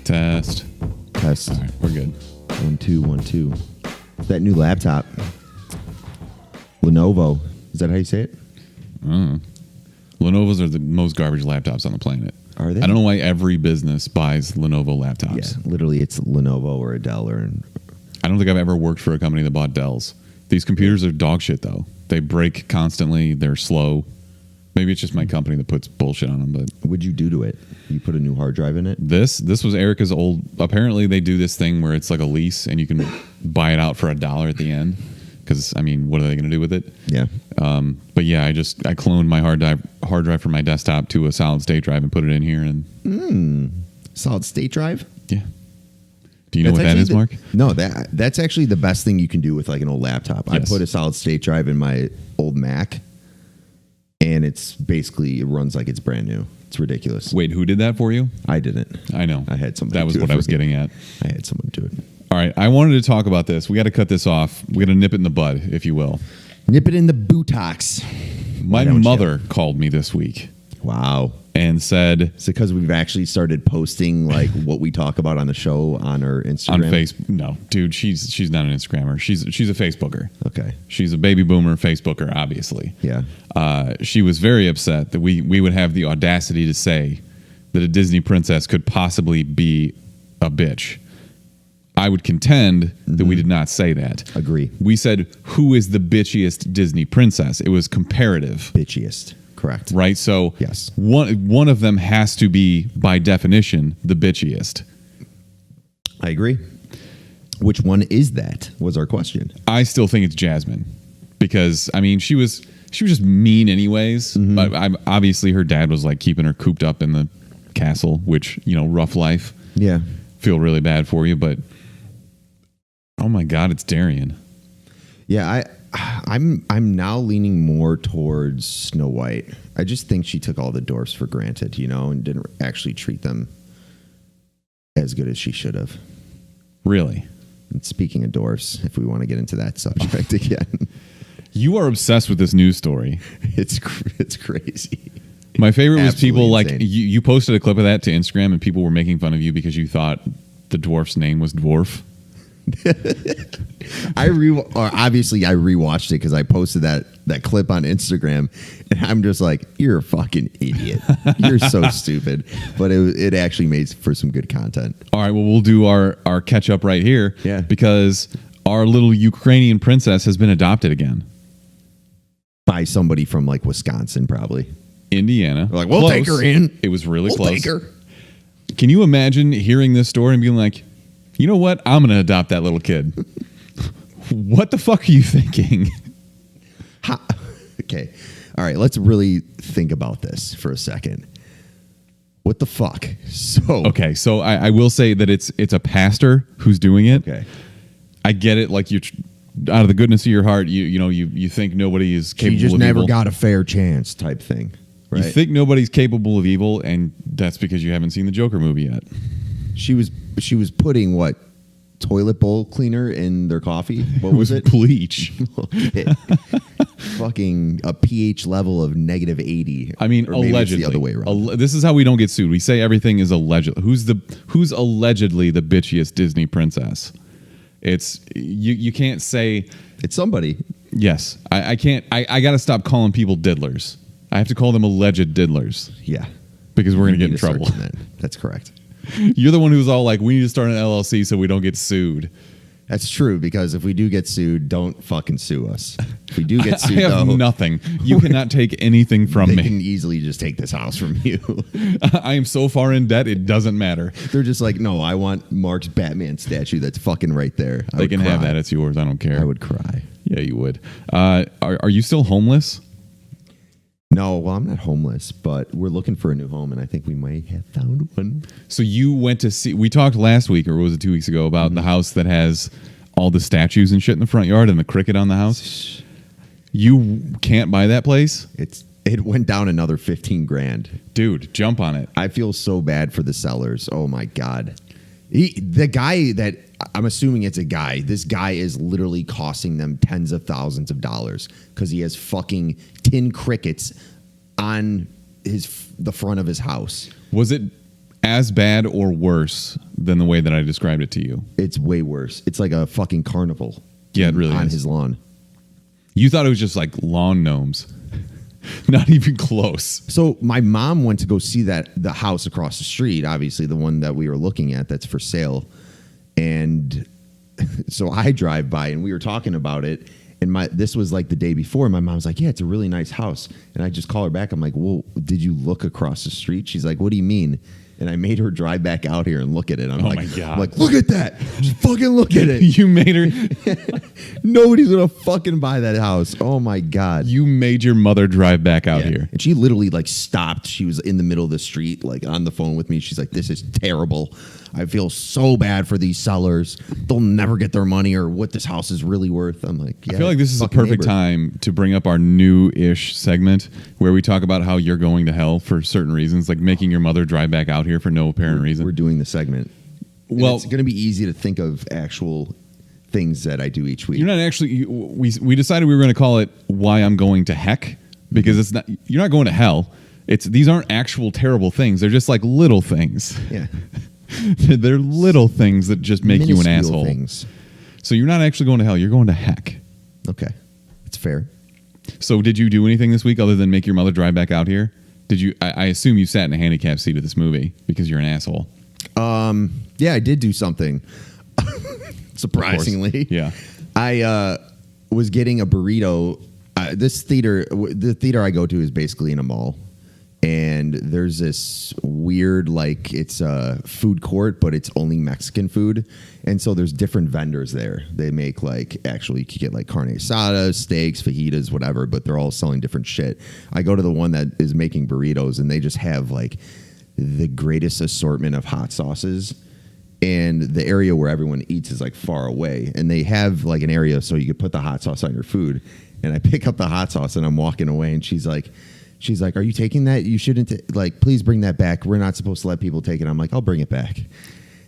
Test. All right, we're good. 1 2 1 2. That new laptop, Lenovo. Is that how you say it? Lenovo's are the most garbage laptops on the planet. Are they? I don't know why every business buys Lenovo laptops. Yeah, literally, it's Lenovo or a Dell or. I don't think I've ever worked for a company that bought Dells. These computers are dog shit, though. They break constantly. They're slow. Maybe it's just my company that puts bullshit on them. But what'd you do to it? You put a new hard drive in it? This was Erica's old. Apparently, they do this thing where it's like a lease, and you can buy it out for $1 at the end. Because I mean, what are they going to do with it? Yeah. But yeah, I cloned my hard drive from my desktop to a solid state drive and put it in here. And solid state drive? Yeah. Do you know what that is, Mark? No, that's actually the best thing you can do with like an old laptop. Yes. I put a solid state drive in my old Mac, and it runs like it's brand new. It's ridiculous. Wait, who did that for you? I didn't. I know. I had somebody. That was what I was getting at. I had someone do it. All right, I wanted to talk about this. We got to cut this off. We got to nip it in the bud, if you will. Nip it in the buttocks. My mother called me this week. Wow. And said... Is it because we've actually started posting like what we talk about on the show on our Instagram? On Facebook? No, dude, she's not an Instagrammer. She's a Facebooker. Okay. She's a baby boomer Facebooker, obviously. Yeah. She was very upset that we would have the audacity to say that a Disney princess could possibly be a bitch. I would contend that we did not say that. Agree. We said, who is the bitchiest Disney princess? It was comparative. Bitchiest. Correct. Right? So yes. One of them has to be, by definition, the bitchiest. I agree. Which one is that? Was our question. I still think it's Jasmine. Because, I mean, she was just mean anyways. But obviously her dad was like keeping her cooped up in the castle, which, rough life. Yeah. Feel really bad for you, but oh my God, it's Darian. Yeah, I'm now leaning more towards Snow White. I just think she took all the dwarfs for granted, and didn't actually treat them as good as she should have. Really? And speaking of dwarfs, if we want to get into that subject again. You are obsessed with this news story. It's crazy. My favorite was people insane. like, you posted a clip of that to Instagram and people were making fun of you because you thought the dwarf's name was Dwarf. Obviously I rewatched it because I posted that clip on Instagram, and I'm just like, you're a fucking idiot. You're so stupid. But it actually made for some good content. All right, well, we'll do our catch up right here. Yeah. Because our little Ukrainian princess has been adopted again. By somebody from like Wisconsin, probably. Indiana. We're like, we'll take her in. It was really close. Take her. Can you imagine hearing this story and being like, you know what? I'm going to adopt that little kid. What the fuck are you thinking? Okay. All right. Let's really think about this for a second. What the fuck? Okay. So I will say that it's a pastor who's doing it. Okay. I get it. Like, you out of the goodness of your heart, you think nobody is capable of evil. She just never got a fair chance type thing. Right? You think nobody's capable of evil, and that's because you haven't seen the Joker movie yet. She was putting what? Toilet bowl cleaner in their coffee? What was it? Bleach. Fucking a pH level of -80. I mean, or maybe allegedly. It's the other way around. This is how we don't get sued. We say everything is alleged. Who's allegedly the bitchiest Disney princess? It's you can't say it's somebody. Yes. I can't. I got to stop calling people diddlers. I have to call them alleged diddlers. Yeah. Because we're going to get in trouble. That's correct. You're the one who's all like, we need to start an LLC so we don't get sued. That's true, because if we do get sued, don't fucking sue us. If we do get sued, I have nothing. You cannot take anything from me. They can easily just take this house from you. I am so far in debt, it doesn't matter. They're just like, no, I want Mark's Batman statue that's fucking right there. They can have that. It's yours. I don't care. I would cry. Yeah, you would. Are you still homeless? No, well, I'm not homeless, but we're looking for a new home, and I think we might have found one. So you went to see... We talked last week, or was it 2 weeks ago, about the house that has all the statues and shit in the front yard and the cricket on the house? You can't buy that place? It went down another 15 grand. Dude, jump on it. I feel so bad for the sellers. Oh, my God. The guy that... I'm assuming it's a guy. This guy is literally costing them tens of thousands of dollars because he has fucking tin crickets on the front of his house. Was it as bad or worse than the way that I described it to you? It's way worse. It's like a fucking carnival. Yeah, it really on is. his lawn. You thought it was just like lawn gnomes. Not even close. So my mom went to go see the house across the street, obviously the one that we were looking at that's for sale. And so I drive by and we were talking about it. And this was like the day before. My mom's like, yeah, it's a really nice house. And I just call her back. I'm like, well, did you look across the street? She's like, what do you mean? And I made her drive back out here and look at it. My God. I'm like, look at that. Just fucking look at it. You made her. Nobody's going to fucking buy that house. Oh my God. You made your mother drive back out here. And she literally like stopped. She was in the middle of the street, like on the phone with me. She's like, this is terrible. I feel so bad for these sellers. They'll never get their money or what this house is really worth. I'm like, yeah, I feel like this is a perfect time to bring up our new-ish segment where we talk about how you're going to hell for certain reasons, like making your mother drive back out here for no apparent reason. We're doing the segment. Well, it's going to be easy to think of actual things that I do each week. You're not actually. We decided we were going to call it "Why I'm Going to Heck" because it's not. You're not going to hell. These aren't actual terrible things. They're just like little things. Yeah. They're little things that just make you an asshole. Things. So you're not actually going to hell. You're going to heck. Okay. It's fair. So did you do anything this week other than make your mother drive back out here? Did you? I assume you sat in a handicap seat of this movie because you're an asshole. Yeah, I did do something. Surprisingly. Yeah. I was getting a burrito. The theater I go to is basically in a mall. And there's this weird, like, it's a food court, but it's only Mexican food. And so there's different vendors there. They make, like, actually, you could get, like, carne asada, steaks, fajitas, whatever, but they're all selling different shit. I go to the one that is making burritos, and they just have, like, the greatest assortment of hot sauces. And the area where everyone eats is, like, far away. And they have, like, an area so you could put the hot sauce on your food. And I pick up the hot sauce, and I'm walking away, and she's like, are you taking that? You shouldn't, please bring that back. We're not supposed to let people take it. I'm like, I'll bring it back.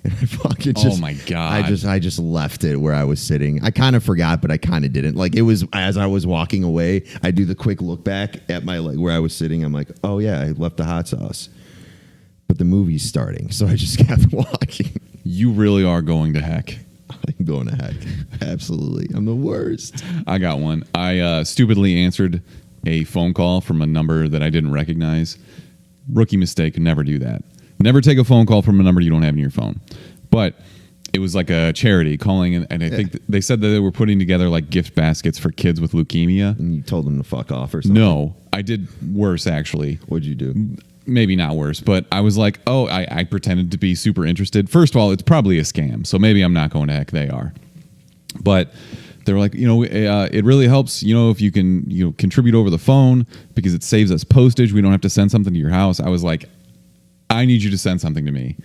And I fucking oh my God. I just left it where I was sitting. I kind of forgot, but I kind of didn't. Like, it was as I was walking away, I do the quick look back at my, like, where I was sitting. I'm like, oh yeah, I left the hot sauce. But the movie's starting, so I just kept walking. You really are going to heck. I'm going to heck. Absolutely. I'm the worst. I got one. I stupidly answered a phone call from a number that I didn't recognize. Rookie mistake. Never do that. Never take a phone call from a number you don't have in your phone. But it was like a charity calling, and I think they said that they were putting together like gift baskets for kids with leukemia. And you told them to fuck off or something? No, I did worse actually. What'd you do? Maybe not worse, but I was like, oh, I pretended to be super interested. First of all, it's probably a scam, so maybe I'm not going to heck. They are. But they were like, it really helps, if you can, contribute over the phone because it saves us postage. We don't have to send something to your house. I was like, I need you to send something to me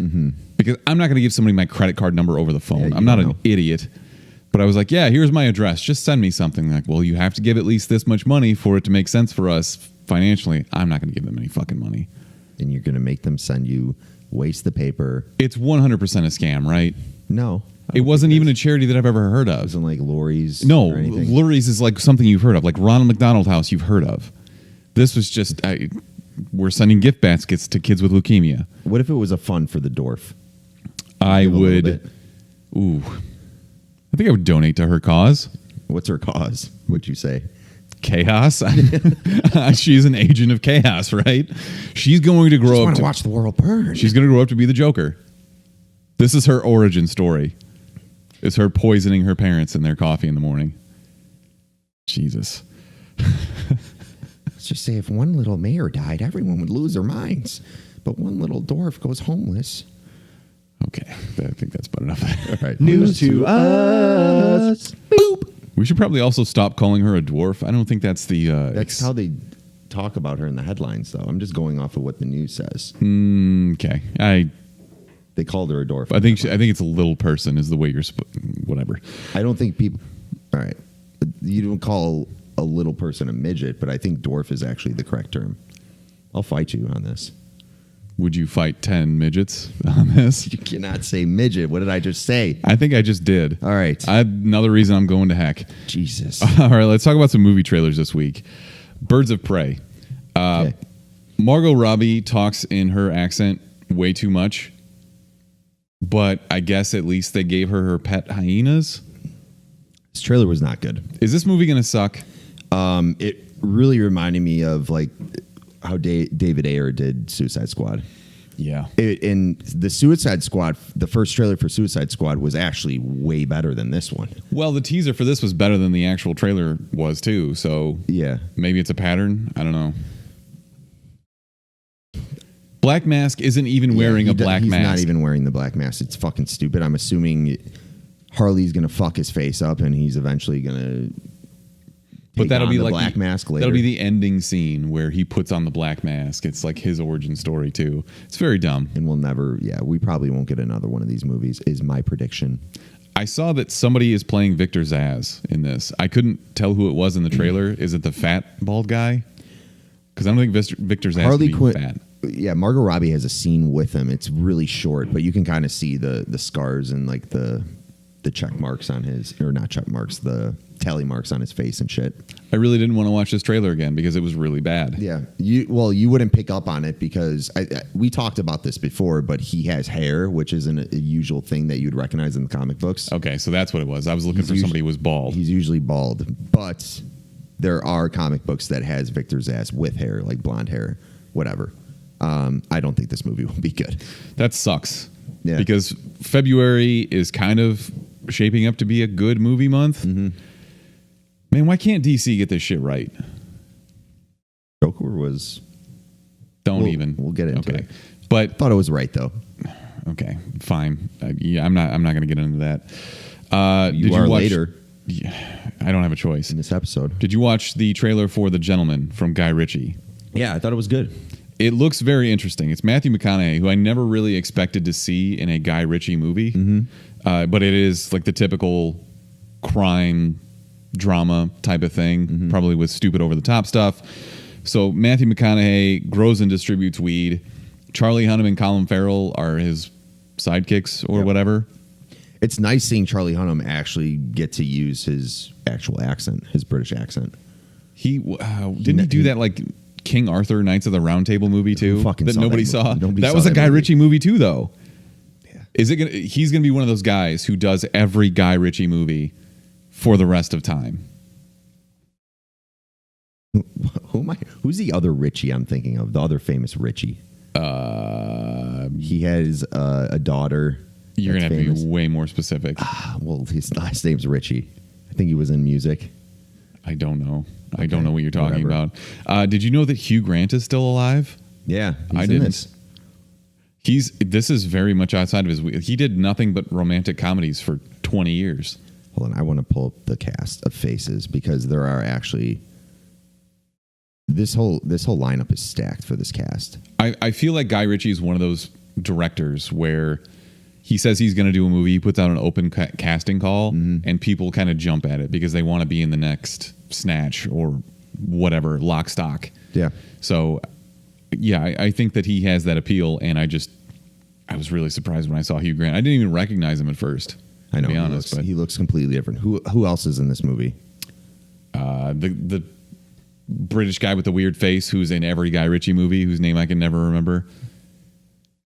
because I'm not going to give somebody my credit card number over the phone. I'm not an idiot. But I was like, yeah, here's my address. Just send me something. Like, well, you have to give at least this much money for it to make sense for us financially. I'm not going to give them any fucking money. And you're going to make them send you, waste the paper. It's 100% a scam, right? No. It wasn't even a charity that I've ever heard of. It wasn't like Lurie's? No, or anything? Lurie's is like something you've heard of, like Ronald McDonald House you've heard of. This was just, we're sending gift baskets to kids with leukemia. What if it was a fund for the dwarf? I would, I think I would donate to her cause. What's her cause, would you say? Chaos. She's an agent of chaos, right? She's going to grow up to watch the world burn. She's going to grow up to be the Joker. This is her origin story. It's her poisoning her parents in their coffee in the morning. Jesus. Let's just say if one little mayor died, everyone would lose their minds. But one little dwarf goes homeless. Okay, I think that's about enough. All right. News to us. Boop. We should probably also stop calling her a dwarf. I don't think that's the... That's how they talk about her in the headlines, though. I'm just going off of what the news says. Okay. They called her a dwarf. I think it's a little person is the way you're... whatever. I don't think people... All right. You don't call a little person a midget, but I think dwarf is actually the correct term. I'll fight you on this. Would you fight 10 midgets on this? You cannot say midget. What did I just say? I think I just did. All right. Another reason I'm going to heck. Jesus. All right, let's talk about some movie trailers this week. Birds of Prey. Okay. Margot Robbie talks in her accent way too much. But I guess at least they gave her pet hyenas. This trailer was not good. Is this movie going to suck? It really reminded me of like how David Ayer did Suicide Squad. Yeah. In the Suicide Squad, the first trailer for Suicide Squad was actually way better than this one. Well, the teaser for this was better than the actual trailer was too. So yeah, maybe it's a pattern. I don't know. Black Mask isn't even wearing a black mask. He's not even wearing the black mask. It's fucking stupid. I'm assuming Harley's gonna fuck his face up, and he's eventually gonna. But that'll be the like black mask later. That'll be the ending scene where he puts on the black mask. It's like his origin story too. It's very dumb. And we'll never. Yeah, we probably won't get another one of these movies. Is my prediction. I saw that somebody is playing Victor Zsasz in this. I couldn't tell who it was in the trailer. Is it the fat bald guy? Because I don't think Victor Zsasz Harley can be fat. Yeah, Margot Robbie has a scene with him. It's really short, but you can kind of see the scars and like the check marks on his, or not check marks, the tally marks on his face and shit. I really didn't want to watch this trailer again because it was really bad. Yeah, you wouldn't pick up on it because we talked about this before, but he has hair, which isn't a usual thing that you'd recognize in the comic books. Okay, so that's what it was. I was looking for somebody who was bald. He's usually bald, but there are comic books that has Victor Zsasz with hair, like blonde hair, whatever. I don't think this movie will be good. That sucks. Yeah. Because February is kind of shaping up to be a good movie month. Mm-hmm. Man, why can't DC get this shit right? Joker was. We'll get into it. But thought it was right though. Okay, fine. Yeah, I'm not going to get into that. Did you watch, later. Yeah, I don't have a choice in this episode. Did you watch the trailer for The Gentleman from Guy Ritchie? Yeah, I thought it was good. It looks very interesting. It's Matthew McConaughey, who I never really expected to see in a Guy Ritchie movie. Mm-hmm. But it is like the typical crime drama type of thing, probably with stupid over-the-top stuff. So Matthew McConaughey grows and distributes weed. Charlie Hunnam and Colin Farrell are his sidekicks or whatever. It's nice seeing Charlie Hunnam actually get to use his actual accent, his British accent. He didn't he do that like King Arthur Knights of the Round Table movie too that nobody saw? That was a Guy Ritchie movie too, though. Yeah. Is it? He's gonna be one of those guys who does every Guy Ritchie movie for the rest of time. Who's the other Ritchie I'm thinking of? The other famous Ritchie. He has a daughter. You're gonna have to be way more specific. Well, his last name's Ritchie. I think he was in music. I don't know. Okay. I don't know what you're talking about. Did you know that Hugh Grant is still alive? Yeah, I didn't. This is very much outside of his. He did nothing but romantic comedies for 20 years. Hold on, I want to pull up the cast of faces because there are actually this whole lineup is stacked for this cast. I feel like Guy Ritchie is one of those directors where he says he's going to do a movie, he puts out an open casting call, and people kind of jump at it because they want to be in the next Snatch or whatever, Lock, Stock. Yeah. So, yeah, I think that he has that appeal, and I was really surprised when I saw Hugh Grant. I didn't even recognize him at first. I know. To be honest, he looks completely different. Who else is in this movie? The British guy with the weird face who's in every Guy Ritchie movie, whose name I can never remember.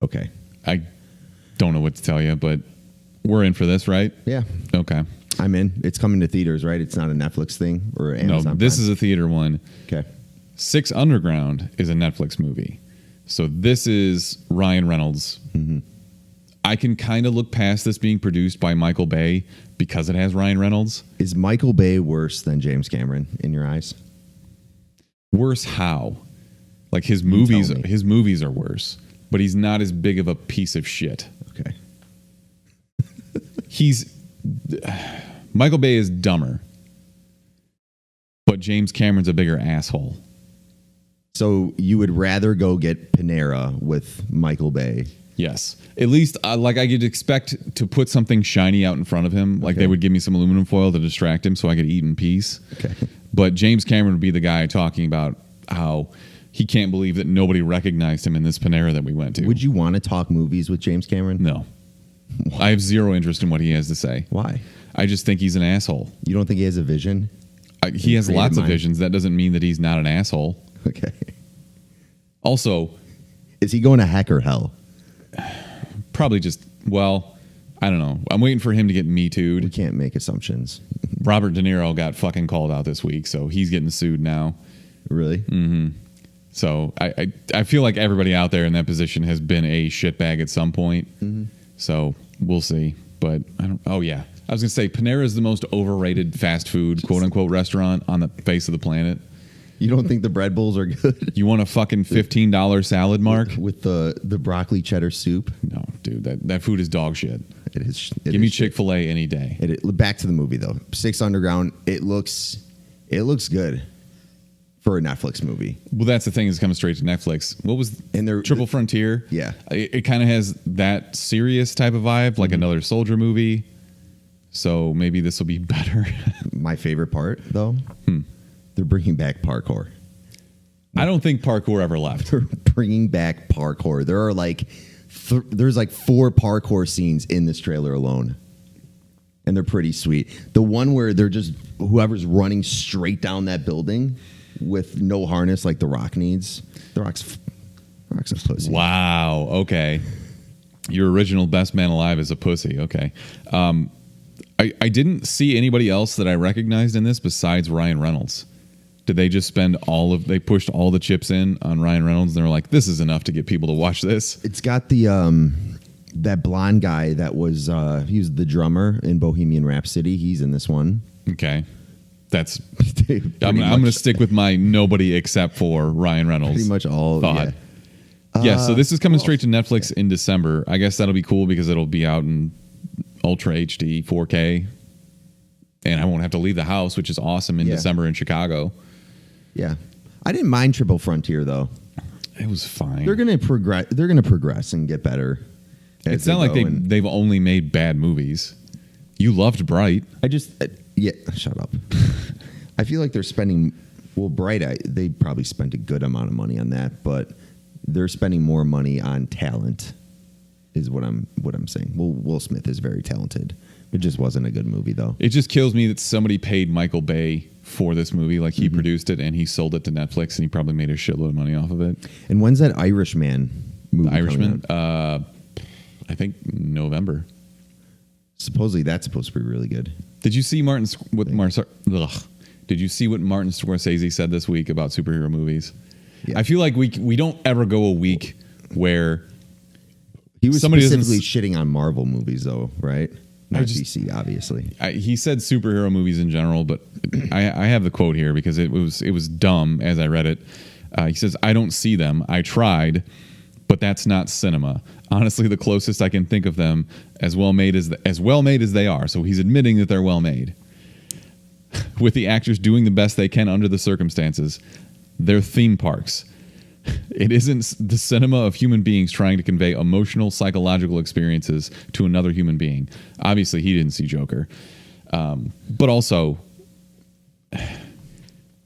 Okay. I don't know what to tell you, but we're in for this, right? Yeah. Okay. I'm in. It's coming to theaters, right? It's not a Netflix thing or Amazon. No, this is a theater one. Okay. 6 Underground is a Netflix movie. So this is Ryan Reynolds. Mm-hmm. I can kind of look past this being produced by Michael Bay because it has Ryan Reynolds. Is Michael Bay worse than James Cameron in your eyes? Worse how? Like his movies are worse, but he's not as big of a piece of shit. Okay. Michael Bay is dumber, but James Cameron's a bigger asshole. So you would rather go get Panera with Michael Bay? Yes. At least like I could expect to put something shiny out in front of him. Like they would give me some aluminum foil to distract him so I could eat in peace. Okay. But James Cameron would be the guy talking about how he can't believe that nobody recognized him in this Panera that we went to. Would you want to talk movies with James Cameron? No. Why? I have zero interest in what he has to say. Why? I just think he's an asshole. You don't think he has a vision? He has lots of visions. That doesn't mean that he's not an asshole. Okay. Also, is he going to heck or hell? probably just, well, I don't know. I'm waiting for him to get Me We Too'd. can't make assumptions. Robert De Niro got fucking called out this week, so he's getting sued now. Really? So I feel like everybody out there in that position has been a shitbag at some point. So we'll see. But I don't. Oh yeah, I was gonna say Panera is the most overrated fast food quote unquote restaurant on the face of the planet. You don't think the bread bowls are good? You want a fucking $15 salad, Mark? With the broccoli cheddar soup? No, dude, that food is dog shit. It is. Give me Chick-fil-A any day. Back to the movie though. Six Underground. It looks good for a Netflix movie. Well, that's the thing, is coming straight to Netflix. What was Triple Frontier? Yeah. It kind of has that serious type of vibe, like another soldier movie. So maybe this will be better. My favorite part though, they're bringing back parkour. I don't think parkour ever left. They're bringing back parkour. There are there's 4 parkour scenes in this trailer alone. And they're pretty sweet. The one where they're just whoever's running straight down that building with no harness like The Rock needs. The Rock's a pussy. Wow. Okay. Your original best man alive is a pussy. Okay. I didn't see anybody else that I recognized in this besides Ryan Reynolds. Did they just they pushed all the chips in on Ryan Reynolds and they were like, this is enough to get people to watch this? It's got the that blonde guy that was he was the drummer in Bohemian Rhapsody. He's in this one. Okay. That's I'm going to stick with my nobody except for Ryan Reynolds. Pretty much all thought. Yeah, so this is coming straight to Netflix in December. I guess that'll be cool because it'll be out in Ultra HD 4K. And I won't have to leave the house, which is awesome in December in Chicago. Yeah. I didn't mind Triple Frontier though. It was fine. They're going to progress and get better. It's not like they've only made bad movies. You loved Bright. Shut up. I feel like they're spending Bright. They probably spent a good amount of money on that, but they're spending more money on talent. Is what I'm saying. Will Smith is very talented. It just wasn't a good movie though. It just kills me that somebody paid Michael Bay for this movie. Like he produced it and he sold it to Netflix and he probably made a shitload of money off of it. And when's that Irishman movie? The Irishman? I think November. Supposedly that's supposed to be really good. Did you see Did you see what Martin Scorsese said this week about superhero movies? Yeah. I feel like we don't ever go a week where he was specifically shitting on Marvel movies though, right? Not DC, obviously. He said superhero movies in general, but I have the quote here because it was dumb as I read it. He says, "I don't see them. I tried, but that's not cinema. Honestly, the closest I can think of them as well made as they are." So he's admitting that they're well made. With the actors doing the best they can under the circumstances, they're theme parks. It isn't the cinema of human beings trying to convey emotional, psychological experiences to another human being. Obviously, he didn't see Joker. But also,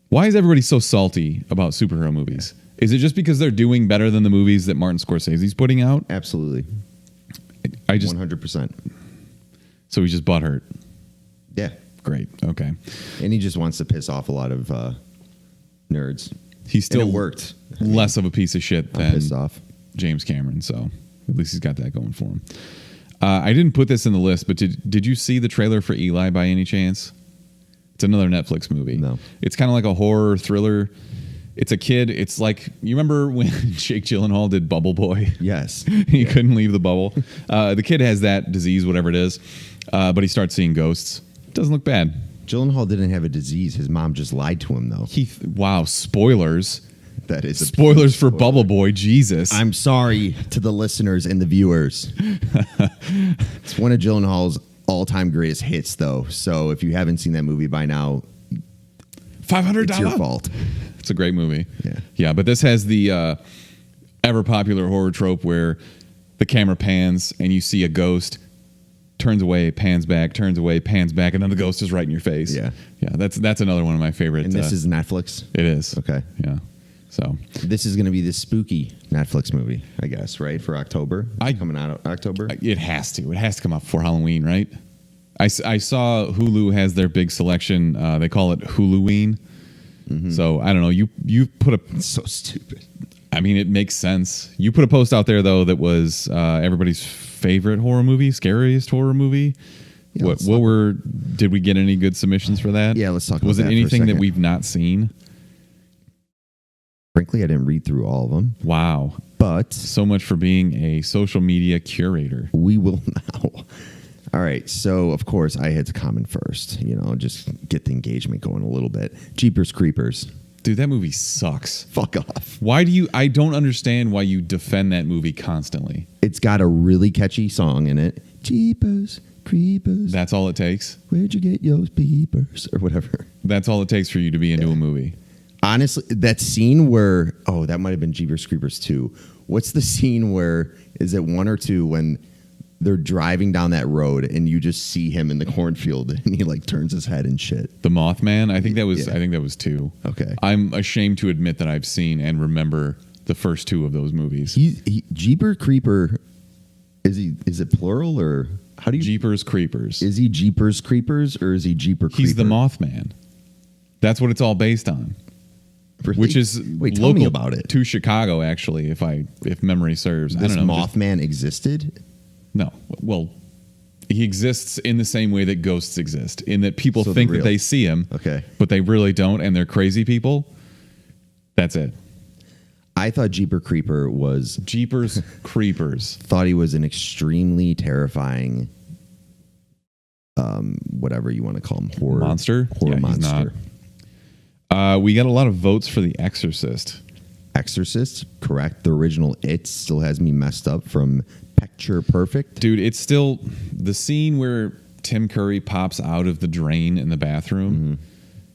why is everybody so salty about superhero movies? Is it just because they're doing better than the movies that Martin Scorsese's putting out? Absolutely. I just 100%. So he's just butthurt. Yeah. Great. Okay. And he just wants to piss off a lot of nerds. He's still and it worked. Less of a piece of shit than James Cameron, so at least he's got that going for him. I didn't put this in the list, but did you see the trailer for Eli by any chance? It's another Netflix movie. No. It's kind of like a horror thriller. It's a kid. It's like, you remember when Jake Gyllenhaal did Bubble Boy? Yes. He couldn't leave the bubble. The kid has that disease, whatever it is, but he starts seeing ghosts. Doesn't look bad. Gyllenhaal didn't have a disease. His mom just lied to him, though. Wow, spoilers. That is spoilers for Bubble Boy. Jesus. I'm sorry to the listeners and the viewers. It's one of Gyllenhaal's all-time greatest hits, though. So if you haven't seen that movie by now, $500. It's your fault. It's a great movie. Yeah. Yeah, but this has the ever popular horror trope where the camera pans and you see a ghost, turns away, pans back, turns away, pans back, and then the ghost is right in your face. Yeah. Yeah, that's another one of my favorite. And this is Netflix? It is. Okay. Yeah. So this is going to be the spooky Netflix movie, I guess, right? For October? Coming out of October? It has to. It has to come out before Halloween, right? I saw Hulu has their big selection. They call it Huluween. Mm-hmm. So I don't know. You put a... It's so stupid. I mean, it makes sense. You put a post out there though that was everybody's favorite horror movie, scariest horror movie. Yeah, Did we get any good submissions for that? Yeah, let's talk about Was it that for a anything that second. we've not seen? Frankly, I didn't read through all of them, Wow. but So much for being a social media curator. we will now. All right. So, of course, I had to comment first, just get the engagement going a little bit. Jeepers Creepers. Dude, that movie sucks. Fuck off. I don't understand why you defend that movie constantly. It's got a really catchy song in it. Jeepers Creepers. That's all it takes. Where'd you get your peepers? Or whatever. That's all it takes for you to be into a movie. Honestly, that scene where, that might have been Jeepers Creepers 2. What's the scene where, is it 1 or 2, when they're driving down that road and you just see him in the cornfield and he like turns his head and shit? The Mothman, I think that Yeah. was 2. Okay. I'm ashamed to admit that I've seen and remember the first 2 of those movies. Jeeper Creeper, is it plural or how do you? Jeepers Creepers. Is he Jeepers Creepers or is he Jeeper Creeper? He's the Mothman. That's what it's all based on. Really? Which is Wait, tell local me about it. to Chicago, actually, if memory serves. This I don't know. Mothman existed? No. Well, he exists in the same way that ghosts exist, in that people So think they're that real. they see him, Okay. but they really don't, and they're crazy people. That's it. I thought Jeeper Creeper was, Jeepers Creepers. thought he was an extremely terrifying, whatever you want to call him, horror Monster? horror Yeah, he's monster. We got a lot of votes for The Exorcist. Exorcist, correct. The original It still has me messed up from Picture Perfect. Dude, it's still the scene where Tim Curry pops out of the drain in the bathroom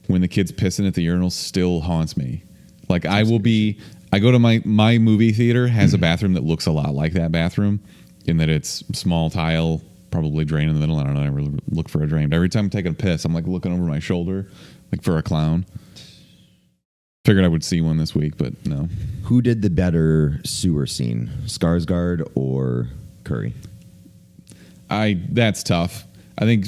when the kid's pissing at the urinal still haunts me. Like I go to my movie theater has a bathroom that looks a lot like that bathroom in that it's small tile, probably drain in the middle. I don't know. I never look for a drain. But every time I'm taking a piss, I'm like looking over my shoulder like for a clown. Figured I would see one this week, but no. Who did the better sewer scene, Skarsgård or Curry? That's tough. I think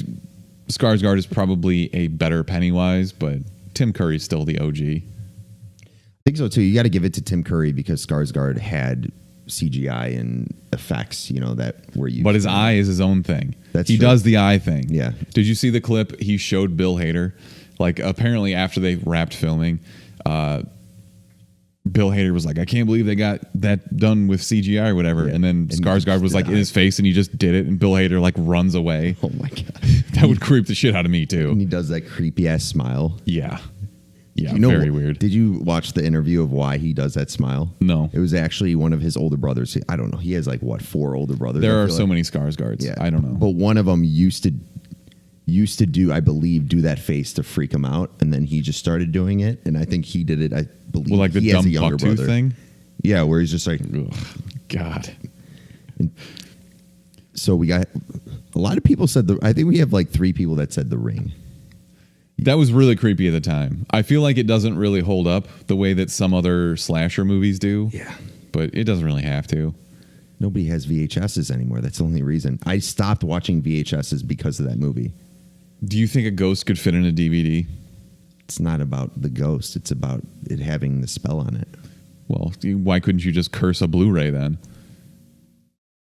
Skarsgård is probably a better Pennywise, but Tim Curry's still the OG. I think so too. You got to give it to Tim Curry because Skarsgård had CGI and effects, that were used. But his eye is his own thing. That's he true. does the eye thing. Yeah. Did you see the clip he showed Bill Hader? Like apparently after they wrapped filming, Bill Hader was like, I can't believe they got that done with CGI or whatever. Yeah. And then And he Skarsgård just was did like the in his eye. face and he just did it. And Bill Hader like runs away. Oh my God. That would creep the shit out of me And too. he does that creepy ass smile. Yeah. Yeah. You know, Very weird. Did you watch the interview of why he does that smile? No. It was actually one of his older brothers. I don't know. He has like 4 older brothers. There I are feel so like. many Skarsgårds. Yeah. I don't know. But one of them used to do, I believe, do that face to freak him out, and then he just started doing it. And I think he did it. I believe. Well, like the he has dumb a younger bucktooth brother. thing. Yeah, where he's just like. Ugh, God. So we got a lot of people said I think we have like 3 people that said The Ring. That was really creepy at the time. I feel like it doesn't really hold up the way that some other slasher movies do. Yeah. But it doesn't really have to. Nobody has VHSs anymore. That's the only reason. I stopped watching VHSs because of that movie. Do you think a ghost could fit in a DVD? It's not about the ghost. It's about it having the spell on it. Well, why couldn't you just curse a Blu-ray then?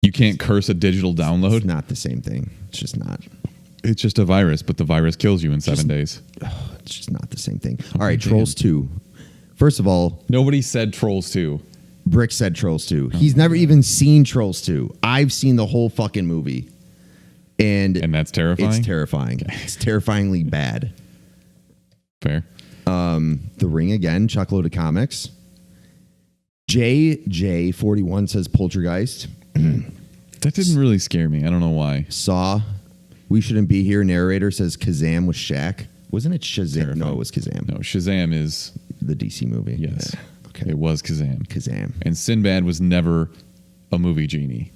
You can't curse a digital It's download? not the same thing. It's just not. It's just a virus, but the virus kills you in 7 days. It's just not the same thing. All Oh, right, damn. Trolls 2. First of all, Nobody said Trolls 2. Brick said Trolls 2. He's never even seen Trolls 2. I've seen the whole fucking movie. And that's terrifying? It's terrifying. It's terrifyingly bad. Fair. The Ring again, Chuckload of Comics. JJ41 says Poltergeist. That didn't really scare me. I don't know why. Saw. We Shouldn't Be Here. Narrator says Kazam with Shaq. Wasn't it Shazam? Terrifying. No, it was Kazam. No, Shazam is, The DC movie. yes. Yeah. Okay. It was Kazam. Kazam. And Sinbad was never a movie genie.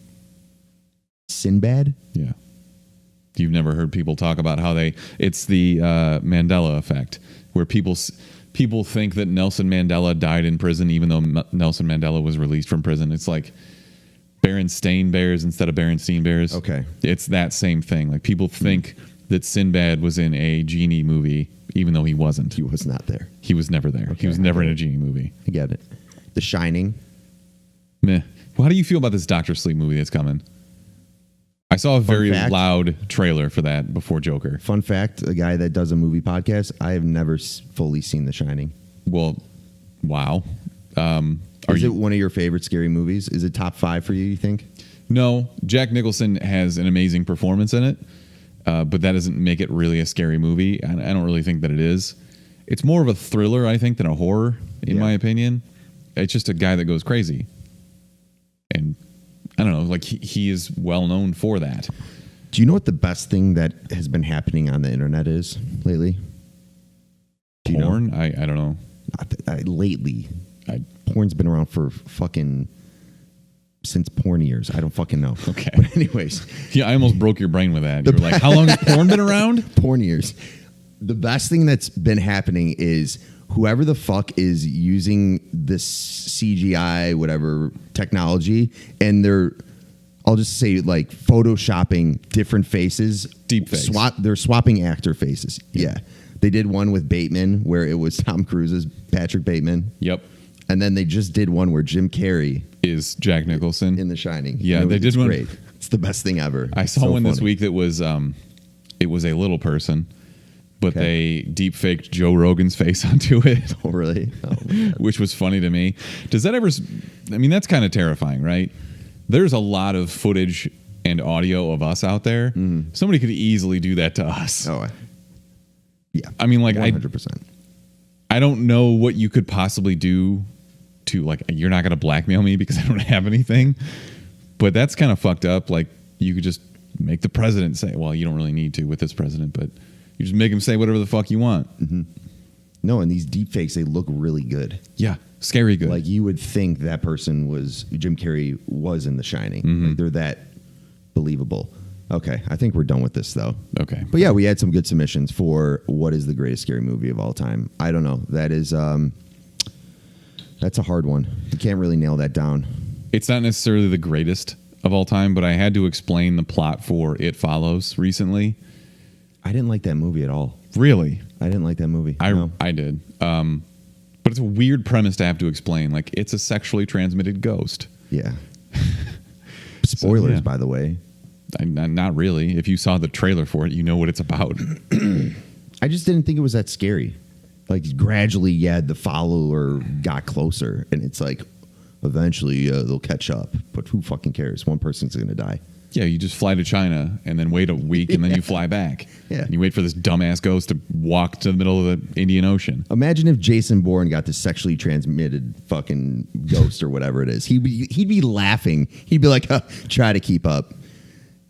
Sinbad? Yeah. You've never heard people talk about how it's the Mandela effect, where people think that Nelson Mandela died in prison, even though Nelson Mandela was released from prison. It's like Berenstain Bears instead of Berenstein Bears. Okay. It's that same thing. Like people think that Sinbad was in a genie movie, even though he wasn't. He was not there. He was never there. Okay. He was never in a genie movie. I get it. The Shining. Meh. Well, how do you feel about this Doctor Sleep movie that's coming? I saw a very fact. loud trailer for that before Joker. Fun fact, a guy that does a movie podcast, I have never fully seen The Shining. Well, wow. Is it one of your favorite scary movies? Is it top 5 for you, you think? No, Jack Nicholson has an amazing performance in it, but that doesn't make it really a scary movie. I don't really think that it is. It's more of a thriller, I think, than a horror, in my opinion. It's just a guy that goes crazy. And I don't know, like he is well known for that. Do you know what the best thing that has been happening on the internet is lately? Do you Porn? know? I don't know. Lately. Porn's been around for fucking since porn years. I don't fucking know. Okay. But anyways. Yeah, I almost broke your brain with that. You were like, how long has porn been around? Porn years. The best thing that's been happening is whoever the fuck is using this CGI, whatever technology, and I'll just say like photoshopping different faces. Deep face. They're swapping actor faces. Yeah. They did one with Bateman where it was Tom Cruise's Patrick Bateman. Yep. And then they just did one where Jim Carrey is Jack Nicholson in The Shining. Yeah, they did one. Great. It's the best thing ever. I saw one this week that was it was a little person, but they deep faked Joe Rogan's face onto it. Oh, really? Oh, which was funny to me. Does that ever? I mean, that's kind of terrifying, right? There's a lot of footage and audio of us out there. Somebody could easily do that to us. Oh, yeah. I mean, like 100%. I don't know what you could possibly do to, like, you're not going to blackmail me because I don't have anything. But that's kind of fucked up. Like, you could just make the president say, well, you don't really need to with this president, but you just make him say whatever the fuck you want. No, and these deep fakes, they look really good. Yeah, scary good. Like, you would think that person Jim Carrey was in The Shining. Like, they're that believable. Okay, I think we're done with this, though. Okay. But yeah, we had some good submissions for what is the greatest scary movie of all time. I don't know. That is, that's a hard one. You can't really nail that down. It's not necessarily the greatest of all time, but I had to explain the plot for It Follows recently. I didn't like that movie at all. Really? I didn't like that movie. I did. But it's a weird premise to have to explain. Like, it's a sexually transmitted ghost. Yeah. Spoilers, So, yeah. by the way. Not really. If you saw the trailer for it, you know what it's about. I just didn't think it was that scary. Like, gradually, the follower got closer, and it's like, eventually they'll catch up. But who fucking cares? One person's going to die. Yeah, you just fly to China and then wait a week and then you fly back. Yeah. And you wait for this dumbass ghost to walk to the middle of the Indian Ocean. Imagine if Jason Bourne got this sexually transmitted fucking ghost or whatever it is. He'd be laughing. He'd be like, try to keep up.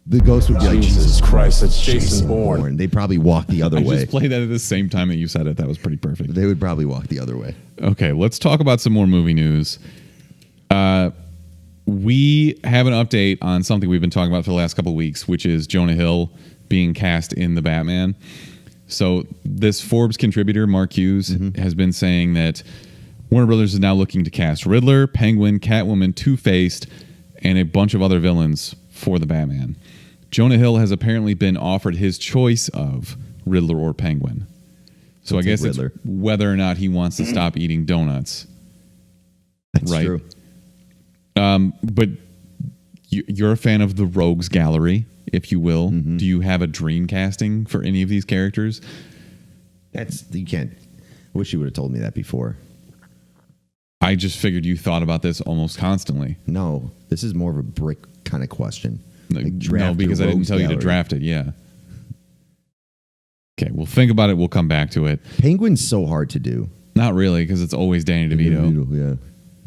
The ghost would be like, Jesus Christ, that's Jason Bourne. They'd probably walk the other I way. just played that at the same time that you said it. That was pretty perfect. They would probably walk the other way. Okay, let's talk about some more movie news. We have an update on something we've been talking about for the last couple of weeks, which is Jonah Hill being cast in the Batman. So this Forbes contributor, Mark Hughes, has been saying that Warner Brothers is now looking to cast Riddler, Penguin, Catwoman, Two-Faced, and a bunch of other villains for the Batman. Jonah Hill has apparently been offered his choice of Riddler or Penguin. So I guess Riddler. it's whether or not he wants to stop eating donuts. That's Right. true. But you're a fan of the Rogues Gallery, if you will. Do you have a dream casting for any of these characters? You can't. I wish you would have told me that before. I just figured you thought about this almost constantly. No, this is more of a brick kind of question. Like, No, draft because your I didn't Rogues tell you to Gallery. draft it. Yeah. Okay, we'll think about it. We'll come back to it. Penguin's so hard to do. Not really, because it's always Danny DeVito. Yeah.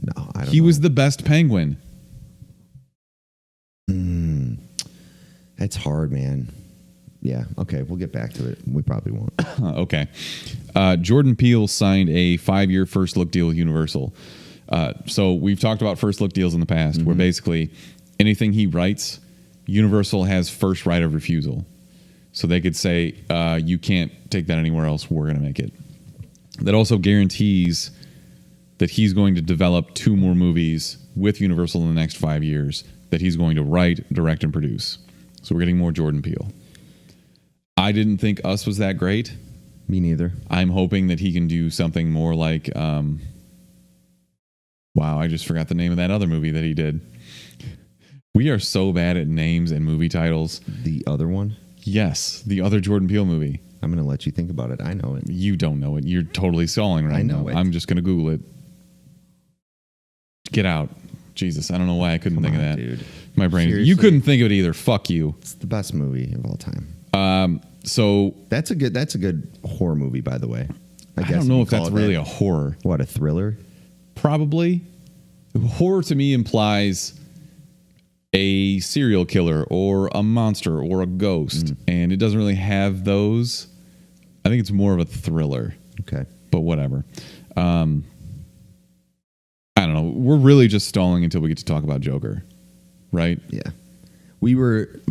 No, I don't He know. was the best Penguin. That's hard, man. Yeah. Okay, we'll get back to it. We probably won't. Okay. Jordan Peele signed a 5-year first look deal with Universal. So we've talked about first look deals in the past, where basically anything he writes, Universal has first right of refusal. So they could say, you can't take that anywhere else. We're going to make it. That also guarantees that he's going to develop 2 more movies with Universal in the next 5 years that he's going to write, direct, and produce. So we're getting more Jordan Peele. I didn't think Us was that great. Me neither. I'm hoping that he can do something more like Wow, I just forgot the name of that other movie that he did. We are so bad at names and movie titles. The other one? Yes, the other Jordan Peele movie. I'm going to let you think about it. I know it. You don't know it. You're totally stalling right I know now. it. I'm just going to Google it. Get out. Jesus, I don't know why I couldn't think of that. Dude. My brain. Seriously. You couldn't think of it either. Fuck you. It's the best movie of all time. So That's a good horror movie, by the way. I guess don't know you if call that's it really that. a horror. What, a thriller? Probably. Horror to me implies a serial killer or a monster or a ghost, and it doesn't really have those. I think it's more of a thriller, Okay. but whatever. I don't know. We're really just stalling until we get to talk about Joker, right? Yeah.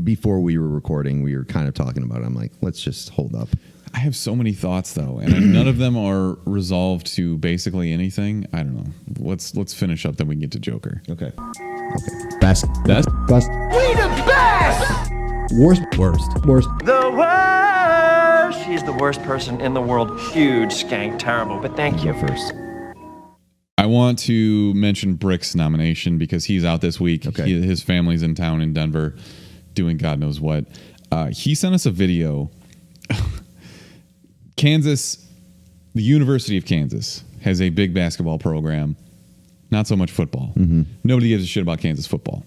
Before we were recording, we were kind of talking about it. I'm like, let's just hold up. I have so many thoughts though, and none of them are resolved to basically anything. I don't know. Let's finish up, then we can get to Joker. Okay. Best. Best? Best. We the best! Worst. Worst. The worst! She's the worst person in the world. Huge, skank, terrible, but thank you. Go first. I want to mention Brick's nomination because he's out this week. Okay. His family's in town in Denver doing God knows what. He sent us a video. Kansas, the University of Kansas, has a big basketball program. Not so much football. Nobody gives a shit about Kansas football.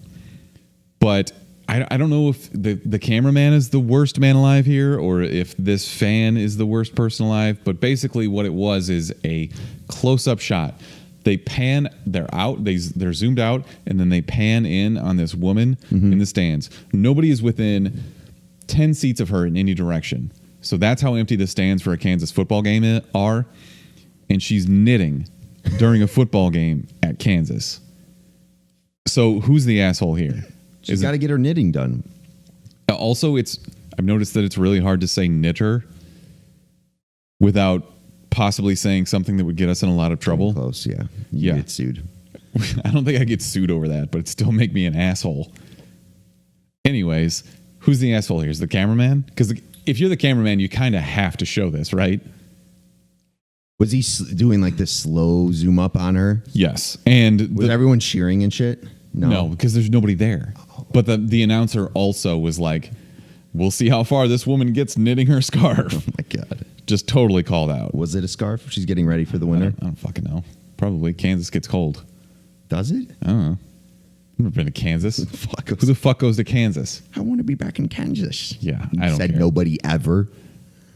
But I don't know if the cameraman is the worst man alive here or if this fan is the worst person alive. But basically what it was is a close-up shot. They pan, they're out, they're zoomed out, and then they pan in on this woman in the stands. Nobody is within 10 seats of her in any direction. So that's how empty the stands for a Kansas football game are. And she's knitting during a football game at Kansas. So who's the asshole here? She's got to get her knitting done. Also, I've noticed that it's really hard to say knitter without possibly saying something that would get us in a lot of trouble. Close, yeah. You Yeah. get sued. I don't think I get sued over that, but it still make me an asshole. Anyways, who's the asshole here? Is the cameraman? Because if you're the cameraman, you kind of have to show this, right? Was he doing like this slow zoom up on her? Yes. And Was everyone cheering and shit? no, because there's nobody there. But the announcer also was like, we'll see how far this woman gets knitting her scarf. Oh my God. Just totally called out. Was it a scarf? She's getting ready for the I winter. don't fucking know. Probably. Kansas gets cold. Does it? I don't know. I've never been to Kansas. Fuck. Who the fuck goes to Kansas? I want to be back in Kansas. Yeah, You I don't said care. nobody ever.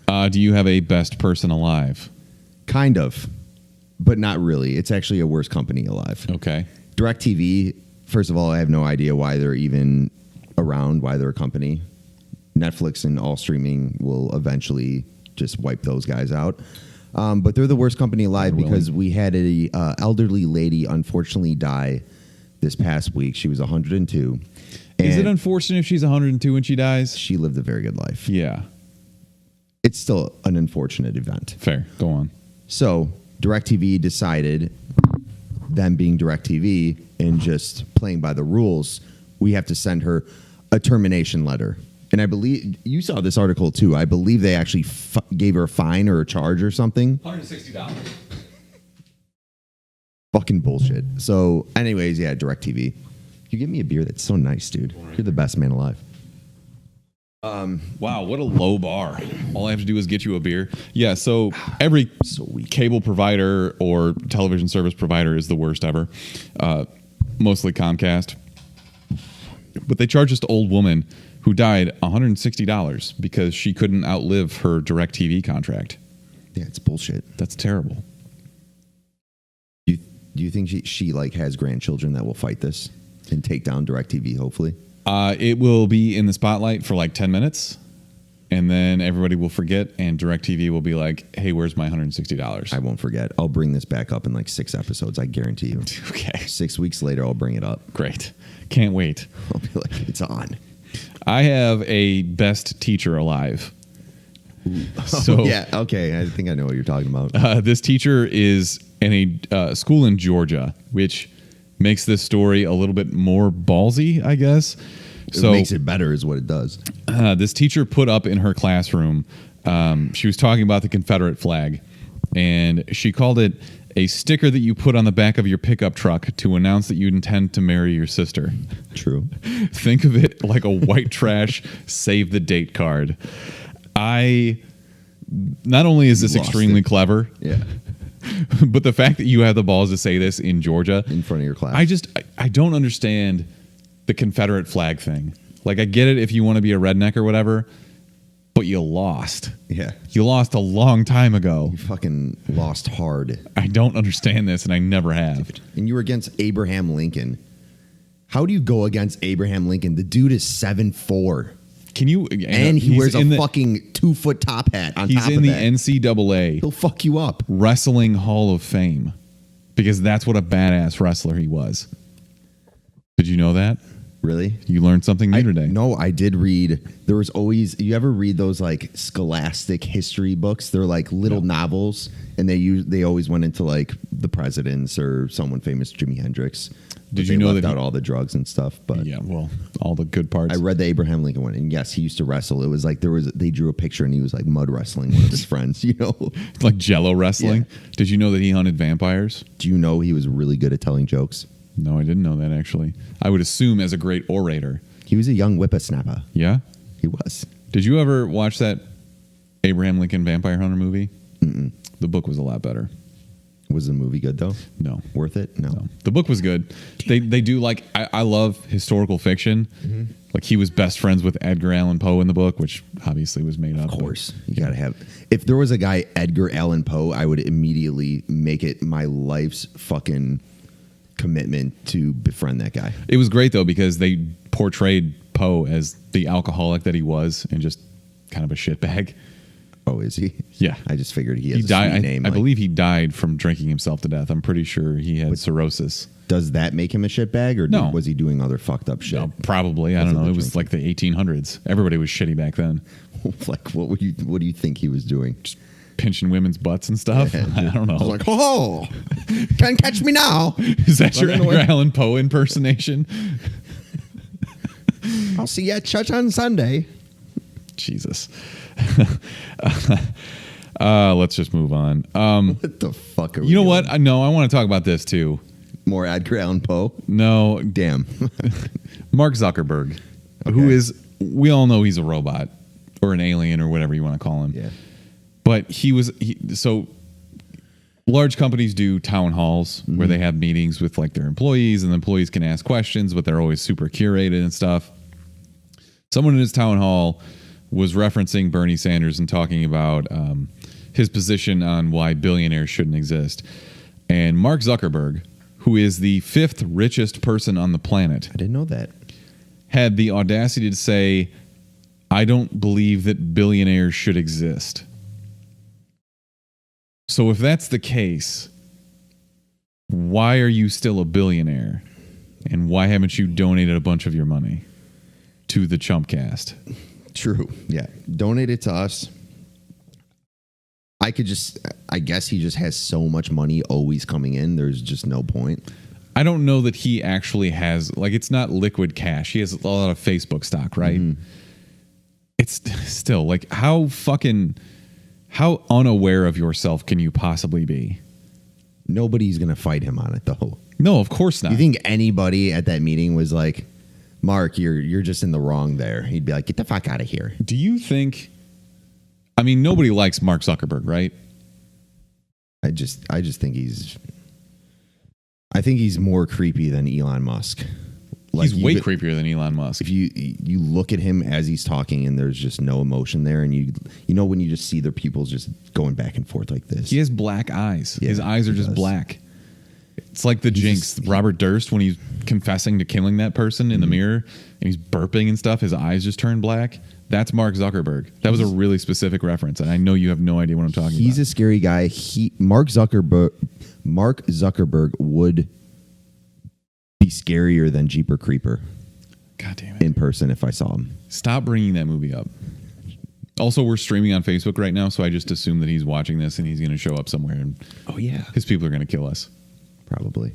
Do you have a best person alive? Kind of, but not really. It's actually a worst company alive. Okay. DirecTV, first of all, I have no idea why they're even around, why they're a company. Netflix and all streaming will eventually just wipe those guys out. But they're the worst company alive God because we had a elderly lady unfortunately die this past week. She was 102. Is it and unfortunate if she's 102 when she dies? she lived a very good life. Yeah. It's still an unfortunate event. Fair. Go on. So DirecTV decided, them being DirecTV and just playing by the rules, we have to send her a termination letter. And I believe you saw this article too. I believe they actually gave her a fine or a charge or something. $160. Fucking bullshit. So, anyways, yeah, DirecTV. You give me a beer that's so nice, dude. You're the best man alive. Wow, what a low bar. All I have to do is get you a beer. Yeah, so every So weak. cable provider or television service provider is the worst ever. Mostly Comcast. But they charged this old woman who died $160 because she couldn't outlive her DirecTV contract. Yeah, it's bullshit. That's terrible. Do you think she like has grandchildren that will fight this and take down DirecTV? Hopefully. It will be in the spotlight for like 10 minutes, and then everybody will forget, and DirecTV will be like, hey, where's my $160? I won't forget. I'll bring this back up in like 6 episodes. I guarantee you. Okay, 6 weeks later, I'll bring it up. great. Can't wait. I'll be like, it's on. I have a best teacher alive. So Yeah. Okay. I think I know what you're talking about. this teacher is in a school in Georgia, which makes this story a little bit more ballsy, I guess. It So makes it better, is what it does. this teacher put up in her classroom, she was talking about the Confederate flag, and she called it a sticker that you put on the back of your pickup truck to announce that you intend to marry your sister. True. Think of it like a white trash save the date card. Not only is this extremely clever, Yeah. but the fact that you have the balls to say this in Georgia In front of your class. I don't understand the Confederate flag thing. Like, I get it if you want to be a redneck or whatever, but you lost. Yeah. You lost a long time ago. You fucking lost hard. I don't understand this, and I never have. And you were against Abraham Lincoln. How do you go against Abraham Lincoln? The dude is 7'4". Can you? And he wears a fucking 2-foot top hat on top He's of in the that. NCAA He'll fuck you up. Wrestling Hall of Fame because that's what a badass wrestler he was. Did you know that? Really? You learned something new today. No, I did read. There was always. You ever read those like scholastic history books? They're like little novels, and they always went into like the presidents or someone famous, Jimi Hendrix. Did But you they know left that out all the drugs and stuff? But Yeah, well, all the good parts. I read the Abraham Lincoln one, and yes, he used to wrestle. It was like they drew a picture, and he was like mud wrestling one of his friends. You know? Like Jello wrestling. Yeah. Did you know that he hunted vampires? Do you know he was really good at telling jokes? No, I didn't know that actually. I would assume as a great orator. He was a young whippersnapper. Yeah. He was. Did you ever watch that Abraham Lincoln Vampire Hunter movie? Mm-mm. The book was a lot better. Was the movie good though? No. Worth it? No. The book was good. They do like I love historical fiction. Mm-hmm. Like he was best friends with Edgar Allan Poe in the book, which obviously was made up. Of course. You got to have. If there was a guy, Edgar Allan Poe, I would immediately make it my life's fucking commitment to befriend that guy. It was great though because they portrayed Poe as the alcoholic that he was and just kind of a shitbag. Oh, is he? Yeah. I just figured he has He a died. sweet name. I like, believe he died from drinking himself to death. I'm pretty sure he had cirrhosis. Does that make him a shitbag, or No. was he doing other fucked up shit? No, probably. I don't Because of know. the It was like the 1800s. Everybody was shitty back then. Like, what do you think he was doing? Just pinching women's butts and stuff. Yeah, I don't know. Like, oh, can't catch me now. Is that your Running away. Edgar Allan Poe impersonation? I'll see you at church on Sunday. Jesus. Let's just move on. What the fuck are we You know doing? what? No, I want to talk about this too. More Edgar Allan Poe? No, Damn. Mark Zuckerberg, who is, we all know he's a robot or an alien or whatever you want to call him. Yeah. But so large companies do town halls where they have meetings with like their employees and the employees can ask questions, but they're always super curated and stuff. Someone in his town hall was referencing Bernie Sanders and talking about his position on why billionaires shouldn't exist. And Mark Zuckerberg, who is the 5th richest person on the planet, I didn't know that. had the audacity to say, I don't believe that billionaires should exist. So if that's the case, why are you still a billionaire? And why haven't you donated a bunch of your money to the Chumpcast? True. Yeah. Donate it to us. I guess he just has so much money always coming in. There's just no point. I don't know that he actually has, like, it's not liquid cash. He has a lot of Facebook stock, right? It's still like, how unaware of yourself can you possibly be? Nobody's going to fight him on it, though. No, of course not. You think anybody at that meeting was like, Mark, you're just in the wrong there? He'd be like, get the fuck out of here. Do you think, I mean, nobody likes Mark Zuckerberg, right? I just think he's more creepy than Elon Musk. Like, He's way creepier than Elon Musk. If you look at him as he's talking and there's just no emotion there, and you know when you just see their pupils just going back and forth like this. He has black eyes. Yeah, His eyes are he just does. black. It's like the Jinx, Robert Durst, when he's confessing to killing that person in the mirror and he's burping and stuff, his eyes just turn black. That's Mark Zuckerberg. That was a really specific reference, and I know you have no idea what I'm talking He's about. a scary guy. Mark Zuckerberg would be scarier than Jeeper Creeper God damn it. in person if I saw him. Stop bringing that movie up. Also, we're streaming on Facebook right now, so I just assume that he's watching this and he's going to show up somewhere, and Oh yeah, his people are going to kill us. probably.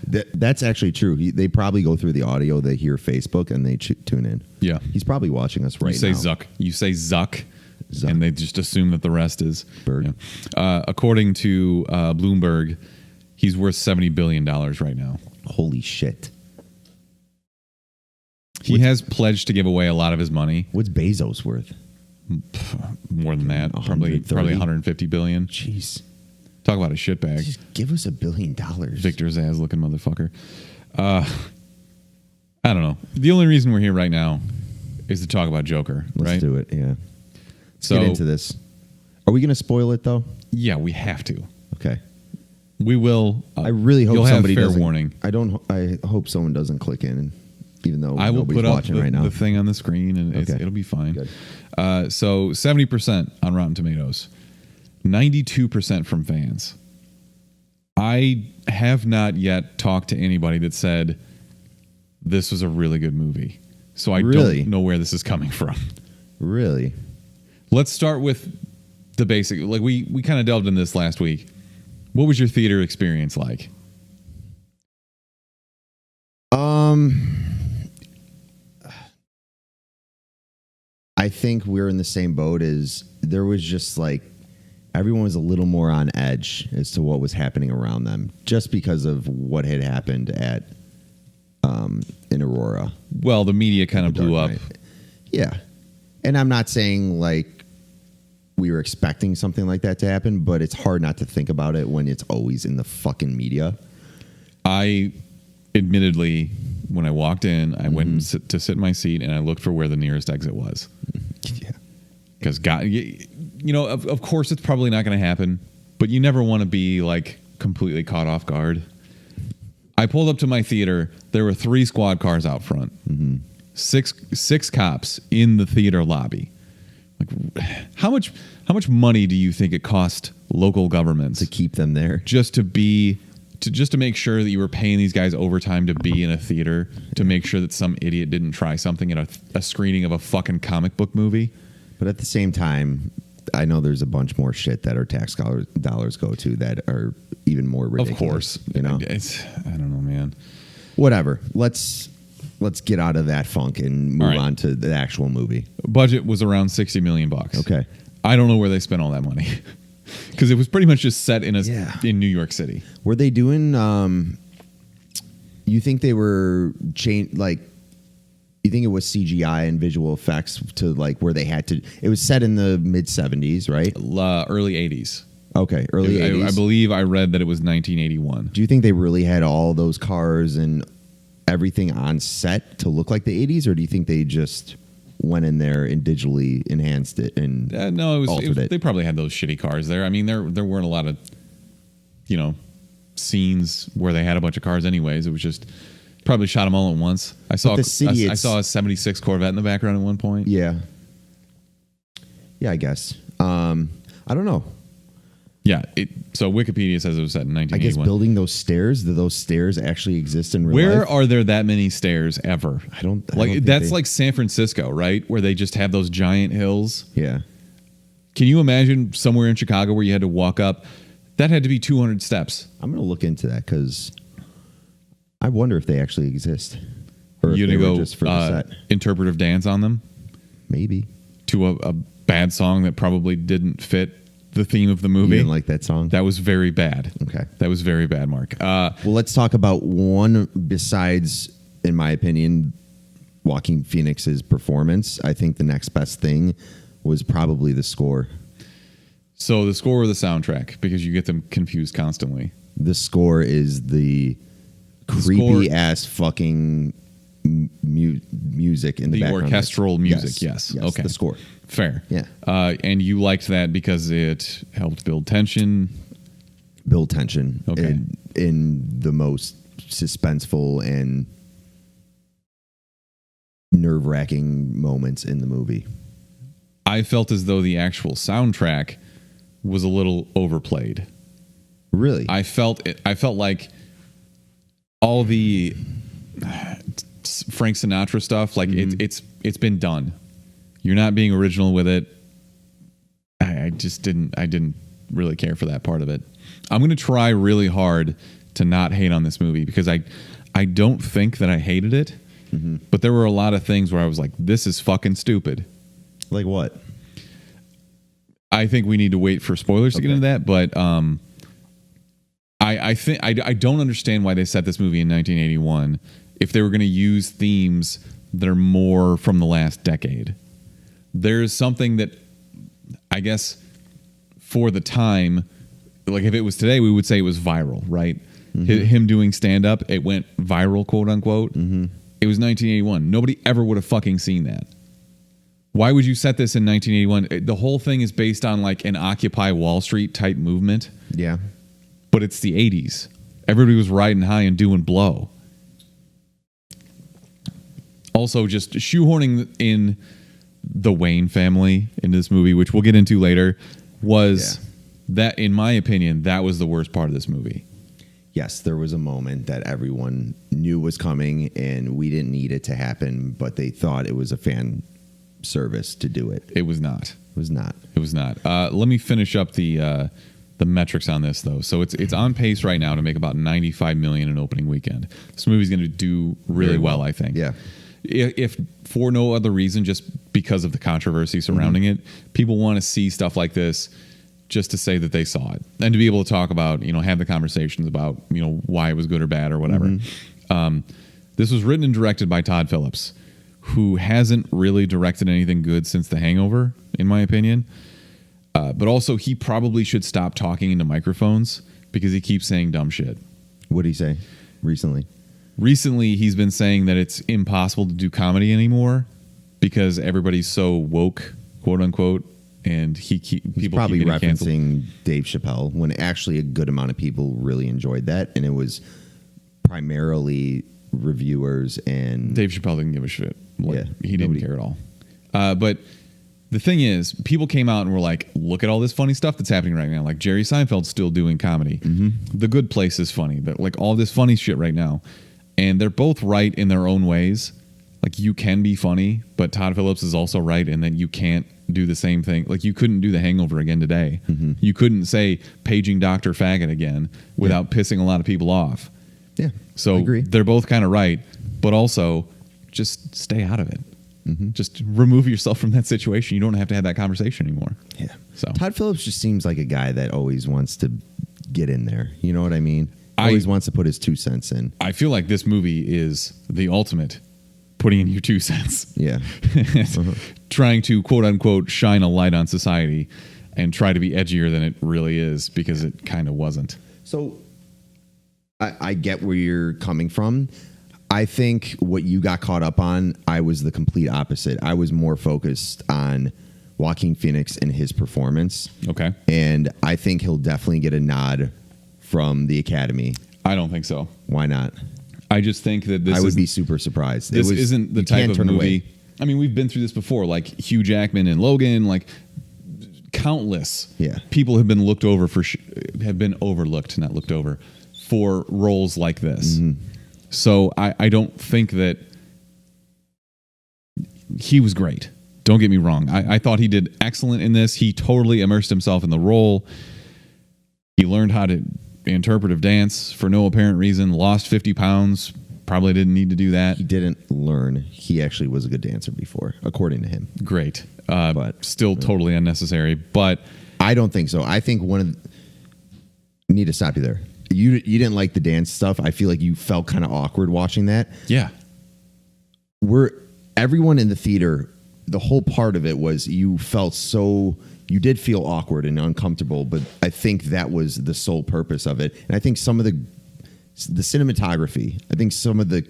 That's actually true. They probably go through the audio, they hear Facebook, and they tune in. Yeah. He's probably watching us right You say now. Zuck. You say Zuck. Zuck. and they just assume that the rest is. Berg. According to Bloomberg, he's worth $70 billion right now. Holy shit. He has pledged to give away a lot of his money. What's Bezos worth? More than that. Probably 130? 150 billion. Jeez. Talk about a shitbag. Just give us $1 billion. Victor Zaz looking motherfucker. I don't know. The only reason we're here right now is to talk about Joker, Let's right? do it, yeah. Let's So- get into this. Are we going to spoil it, though? Yeah, we have to. Okay. We will. I really hope you'll somebody have fair doesn't. warning. I hope someone doesn't click in, even though I will nobody's put up watching right now. the thing on the screen, and Okay. it'll be fine. Good. So 70% on Rotten Tomatoes, 92% from fans. I have not yet talked to anybody that said this was a really good movie. So I Really? don't know where this is coming from. Really? Let's start with the basic. Like we kind of delved in this last week. What was your theater experience like? I think we're in the same boat as there was just like everyone was a little more on edge as to what was happening around them just because of what had happened at in Aurora. Well, the media kind of Dark blew up. Knight. Yeah. And I'm not saying like we were expecting something like that to happen, but it's hard not to think about it when it's always in the fucking media. I admittedly, when I walked in, I went Mm-hmm. to sit in my seat and I looked for where the nearest exit was. Yeah. Because God, you know, of course it's probably not going to happen, but you never want to be like completely caught off guard. I pulled up to my theater. There were 3 squad cars out front, six cops in the theater lobby. Like, how much money do you think it cost local governments To keep them there. just to make sure that you were paying these guys overtime to be in a theater to make sure that some idiot didn't try something at a screening of a fucking comic book movie? But at the same time, I know there's a bunch more shit that our tax dollars go to that are even more ridiculous. Of course, You know? I don't know, man. Whatever. Let's get out of that funk and move All right. on to the actual movie. Budget was around $60 million. Okay. I don't know where they spent all that money because it was pretty much just set in in New York City. Were they doing you think they were you think it was CGI and visual effects to like where they had to it was set in the mid 70s, right? Early 80s. Okay, early 80s. I believe I read that it was 1981. Do you think they really had all those cars and everything on set to look like the 80s, or do you think they just went in there and digitally enhanced it and No, it was altered it? they probably had those shitty cars there. I mean, there weren't a lot of, scenes where they had a bunch of cars anyways. It was just probably shot them all at once. I saw the city, I saw a 76 Corvette in the background at one point. Yeah, I guess. I don't know. Yeah. So Wikipedia says it was set in I guess 1981. building those stairs, do those stairs actually exist in real Where life? are there that many stairs ever? I don't like. think That's they- like San Francisco, right? Where they just have those giant hills. Yeah. Can you imagine somewhere in Chicago where you had to walk up? That had to be 200 steps. I'm going to look into that because I wonder if they actually exist. Or if You they had to were go just for the set. interpretive dance on them Maybe. to a bad song that probably didn't fit the theme of the You movie. didn't like that song? That was very bad. Okay. That was very bad, Mark. Well, let's talk about one besides, in my opinion, Joaquin Phoenix's performance. I think the next best thing was probably the score. So the score or the soundtrack, because you get them confused constantly. The score is the creepy ass fucking music in the The background. orchestral music, yes. Okay. The score. Fair. Yeah. And you liked that because it helped build tension. Build tension Okay. in the most suspenseful and nerve-wracking moments in the movie. I felt as though the actual soundtrack was a little overplayed. Really? I felt like all the Frank Sinatra stuff, like it's been done. You're not being original with it. I didn't really care for that part of it. I'm going to try really hard to not hate on this movie because I don't think that I hated it, but there were a lot of things where I was like, this is fucking stupid. Like what? I think we need to wait for spoilers to get into that, but I think I don't understand why they set this movie in 1981 if they were going to use themes that are more from the last decade. There's something that I guess for the time, like if it was today, we would say it was viral, right? Him doing stand up, it went viral, quote unquote. It was 1981. Nobody ever would have fucking seen that. Why would you set this in 1981? The whole thing is based on like an Occupy Wall Street type movement. Yeah. But it's the 80s. Everybody was riding high and doing blow. Also, just shoehorning in the Wayne family into this movie, which we'll get into later, was that, in my opinion, that was the worst part of this movie. Yes, there was a moment that everyone knew was coming, and we didn't need it to happen, but they thought it was a fan service to do it. It was not. It was not. It was not. Let me finish up the metrics on this, though. So it's on pace right now to make about $95 million in opening weekend. This movie's going to do really well, I think. Yeah. If for no other reason, just because of the controversy surrounding it, people want to see stuff like this just to say that they saw it and to be able to talk about, have the conversations about, why it was good or bad or whatever. This was written and directed by Todd Phillips, who hasn't really directed anything good since The Hangover, in my opinion. But also, he probably should stop talking into microphones because he keeps saying dumb shit. What did he say recently? Recently, he's been saying that it's impossible to do comedy anymore because everybody's so woke, quote unquote, and He's people probably keep getting canceled. referencing Dave Chappelle, when actually a good amount of people really enjoyed that, and it was primarily reviewers and Dave Chappelle didn't give a shit. He didn't nobody care at all. But the thing is, people came out and were like, look at all this funny stuff that's happening right now. Like Jerry Seinfeld's still doing comedy. The Good Place is funny. But like all this funny shit right now. And they're both right in their own ways. Like you can be funny, but Todd Phillips is also right in that you can't do the same thing. Like you couldn't do The Hangover again today. You couldn't say paging Dr. Faggot again without pissing a lot of people off. Yeah. So I agree. they're both kind of right, but also just stay out of it. Just remove yourself from that situation. You don't have to have that conversation anymore. Yeah. So Todd Phillips just seems like a guy that always wants to get in there. You know what I mean? Always wants to put his 2 cents in. I feel like this movie is the ultimate putting in your 2 cents. Yeah. Trying to, quote unquote, shine a light on society and try to be edgier than it really is because it kind of wasn't. So I get where you're coming from. I think what you got caught up on, I was the complete opposite. I was more focused on Joaquin Phoenix and his performance. Okay. And I think he'll definitely get a nod from the Academy. I don't think so. Why not? I just think that this I would be super surprised. This isn't the type of movie. Away. I mean, we've been through this before, like Hugh Jackman and Logan, like countless people have been looked over have been overlooked, not looked over, for roles like this. So I don't think that he was great. Don't get me wrong. I thought he did excellent in this. He totally immersed himself in the role. He learned how to interpretive dance for no apparent reason, lost 50 pounds, probably didn't need to do that. He didn't learn. He actually was a good dancer before, according to him. Great. But still totally unnecessary. But I don't think so. I think need to stop you there. You didn't like the dance stuff. I feel like you felt kind of awkward watching that. Yeah. Everyone in the theater, the whole part of it was you did feel awkward and uncomfortable, but I think that was the sole purpose of it. And I think some of the cinematography, I think some of the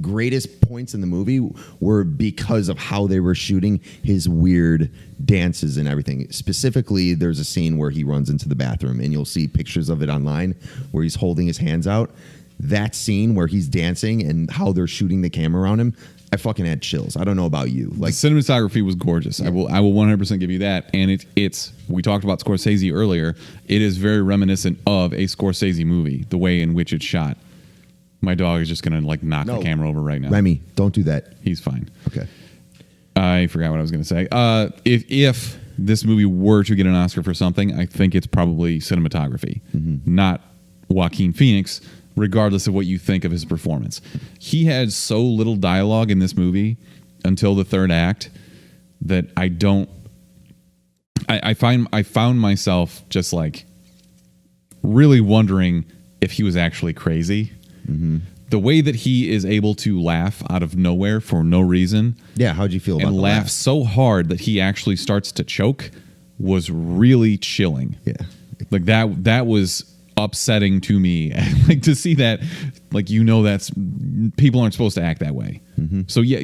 greatest points in the movie were because of how they were shooting his weird dances and everything. Specifically, there's a scene where he runs into the bathroom, and you'll see pictures of it online where he's holding his hands out. That scene where he's dancing and how they're shooting the camera around him, I fucking had chills. I don't know about you. Like, the cinematography was gorgeous. I will 100% give you that. And it's we talked about Scorsese earlier. It is very reminiscent of a Scorsese movie, the way in which it's shot. My dog is just going to knock the camera over right now. Remy, don't do that. He's fine. Okay. I forgot what I was going to say. If this movie were to get an Oscar for something, I think it's probably cinematography, not Joaquin Phoenix, regardless of what you think of his performance. He had so little dialogue in this movie until the third act that I don't I found myself just like really wondering if he was actually crazy. The way that he is able to laugh out of nowhere for no reason. Yeah, how'd you feel about and the laugh laugh? so hard that he actually starts to choke was really chilling. Yeah. Like that was upsetting to me. Like to see that, like, that's people aren't supposed to act that way. So yeah,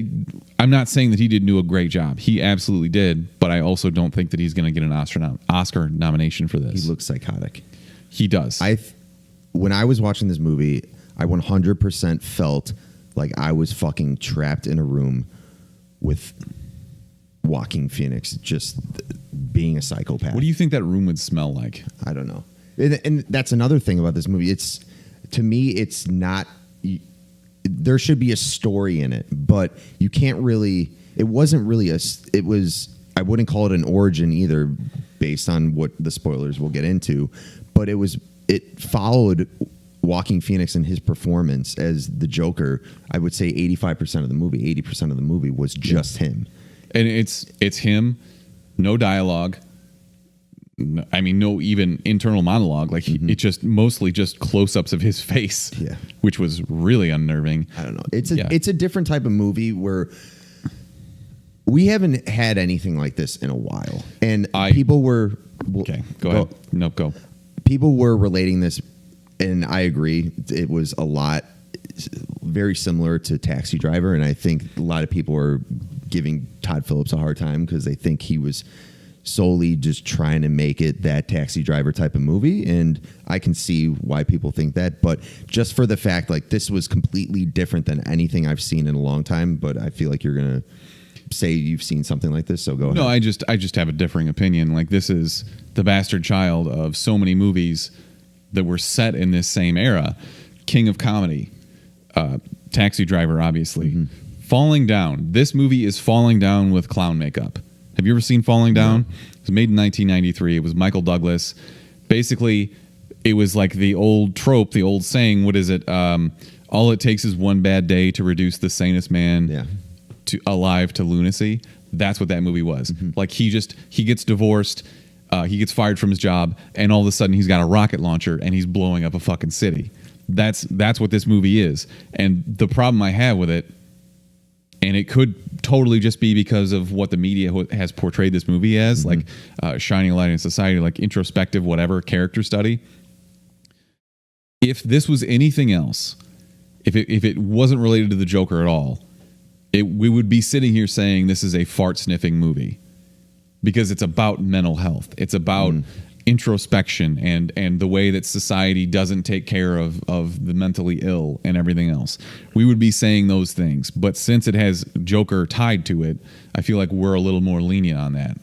I'm not saying that he didn't do a great job. He absolutely did, but I also don't think that he's going to get an Oscar nomination for this. He looks psychotic. He does. When I was watching this movie, I 100% felt like I was fucking trapped in a room with Joaquin Phoenix just being a psychopath. What do you think that room would smell like? I don't know. And that's another thing about this movie. To me, it's not. There should be a story in it, but you can't really. It wasn't really a. It was. I wouldn't call it an origin either, based on what the spoilers we'll get into. But it was. It followed Joaquin Phoenix and his performance as the Joker. I would say 85% of the movie, 80% of the movie was just him. And it's him, no dialogue. I mean, no even internal monologue. Like it's just mostly just close-ups of his face, which was really unnerving. I don't know. It's a different type of movie where we haven't had anything like this in a while, and people were okay. Go ahead. No, go. People were relating this, and I agree. It was very similar to Taxi Driver, and I think a lot of people are giving Todd Phillips a hard time because they think he was solely just trying to make it that Taxi Driver type of movie, and I can see why people think that. But just for the fact, like, this was completely different than anything I've seen in a long time. But I feel like you're gonna say you've seen something like this, so go ahead. No, I just have a differing opinion. Like, this is the bastard child of so many movies that were set in this same era. King of comedy, Taxi Driver, obviously. Falling Down. This movie is falling down with clown makeup. Have you ever seen Falling Down? No. It was made in 1993. It was Michael Douglas. Basically, it was like the old trope, the old saying. What is it? All it takes is one bad day to reduce the sanest man alive to lunacy. That's what that movie was. Like, he gets divorced. He gets fired from his job, and all of a sudden he's got a rocket launcher and he's blowing up a fucking city. That's what this movie is. And the problem I have with it, and it could totally just be because of what the media has portrayed this movie as, like shining a light in society, like introspective, whatever, character study. If this was anything else, if it wasn't related to the Joker at all, we would be sitting here saying this is a fart-sniffing movie, because it's about mental health. It's about introspection and the way that society doesn't take care of the mentally ill and everything else. We would be saying those things. But since it has Joker tied to it, I feel like we're a little more lenient on that.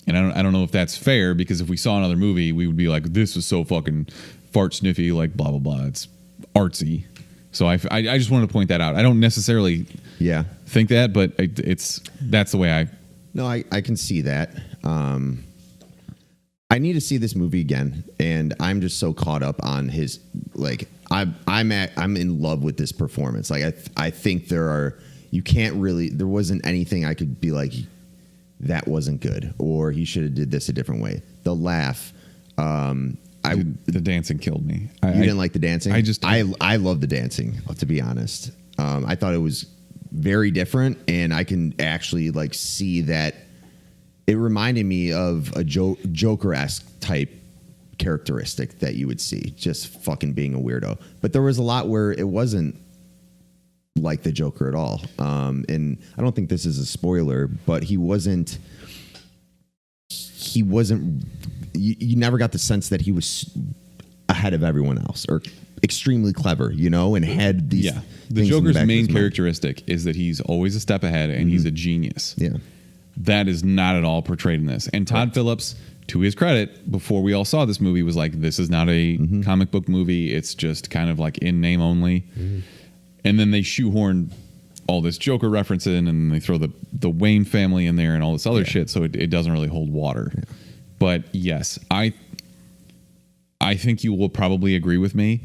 And I don't know if that's fair, because if we saw another movie, we would be like, this is so fucking fart sniffy, like blah, blah, blah. It's artsy. So I just wanted to point that out. I don't necessarily think that, but that's the way I... No, I can see that. I need to see this movie again, and I'm just so caught up on his, like, I'm in love with this performance. Like, I think there wasn't anything I could be like, that wasn't good, or he should have did this a different way. The laugh, the dancing killed me. You didn't like the dancing? I love the dancing, to be honest. I thought it was very different, and I can actually like see that. It reminded me of a Joker-esque type characteristic that you would see, just fucking being a weirdo. But there was a lot where it wasn't like the Joker at all. And I don't think this is a spoiler, but you never got the sense that he was ahead of everyone else or extremely clever, and had these. Yeah. The Joker's main characteristic is that he's always a step ahead, and he's a genius. Yeah. That is not at all portrayed in this. And Todd Phillips, to his credit, before we all saw this movie, was like, this is not a comic book movie. It's just kind of like in name only. And then they shoehorn all this Joker reference in, and they throw the Wayne family in there and all this other shit, so it doesn't really hold water. Yeah. But yes, I think you will probably agree with me.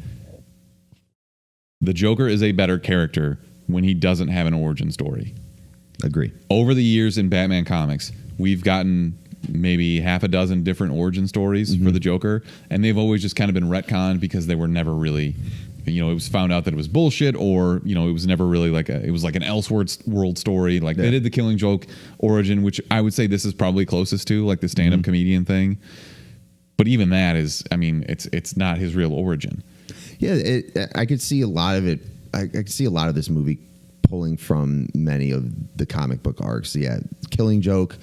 The Joker is a better character when he doesn't have an origin story. Agree. Over the years in Batman comics, we've gotten maybe half a dozen different origin stories for the Joker, and they've always just kind of been retconned because they were never really, it was found out that it was bullshit, or it was never really it was like an Elseworld story. Like they did the Killing Joke origin, which I would say this is probably closest to, like the stand-up comedian thing. But even that is, it's not his real origin. Yeah, I could see a lot of it. I could see a lot of this movie pulling from many of the comic book arcs. Yeah, Killing Joke,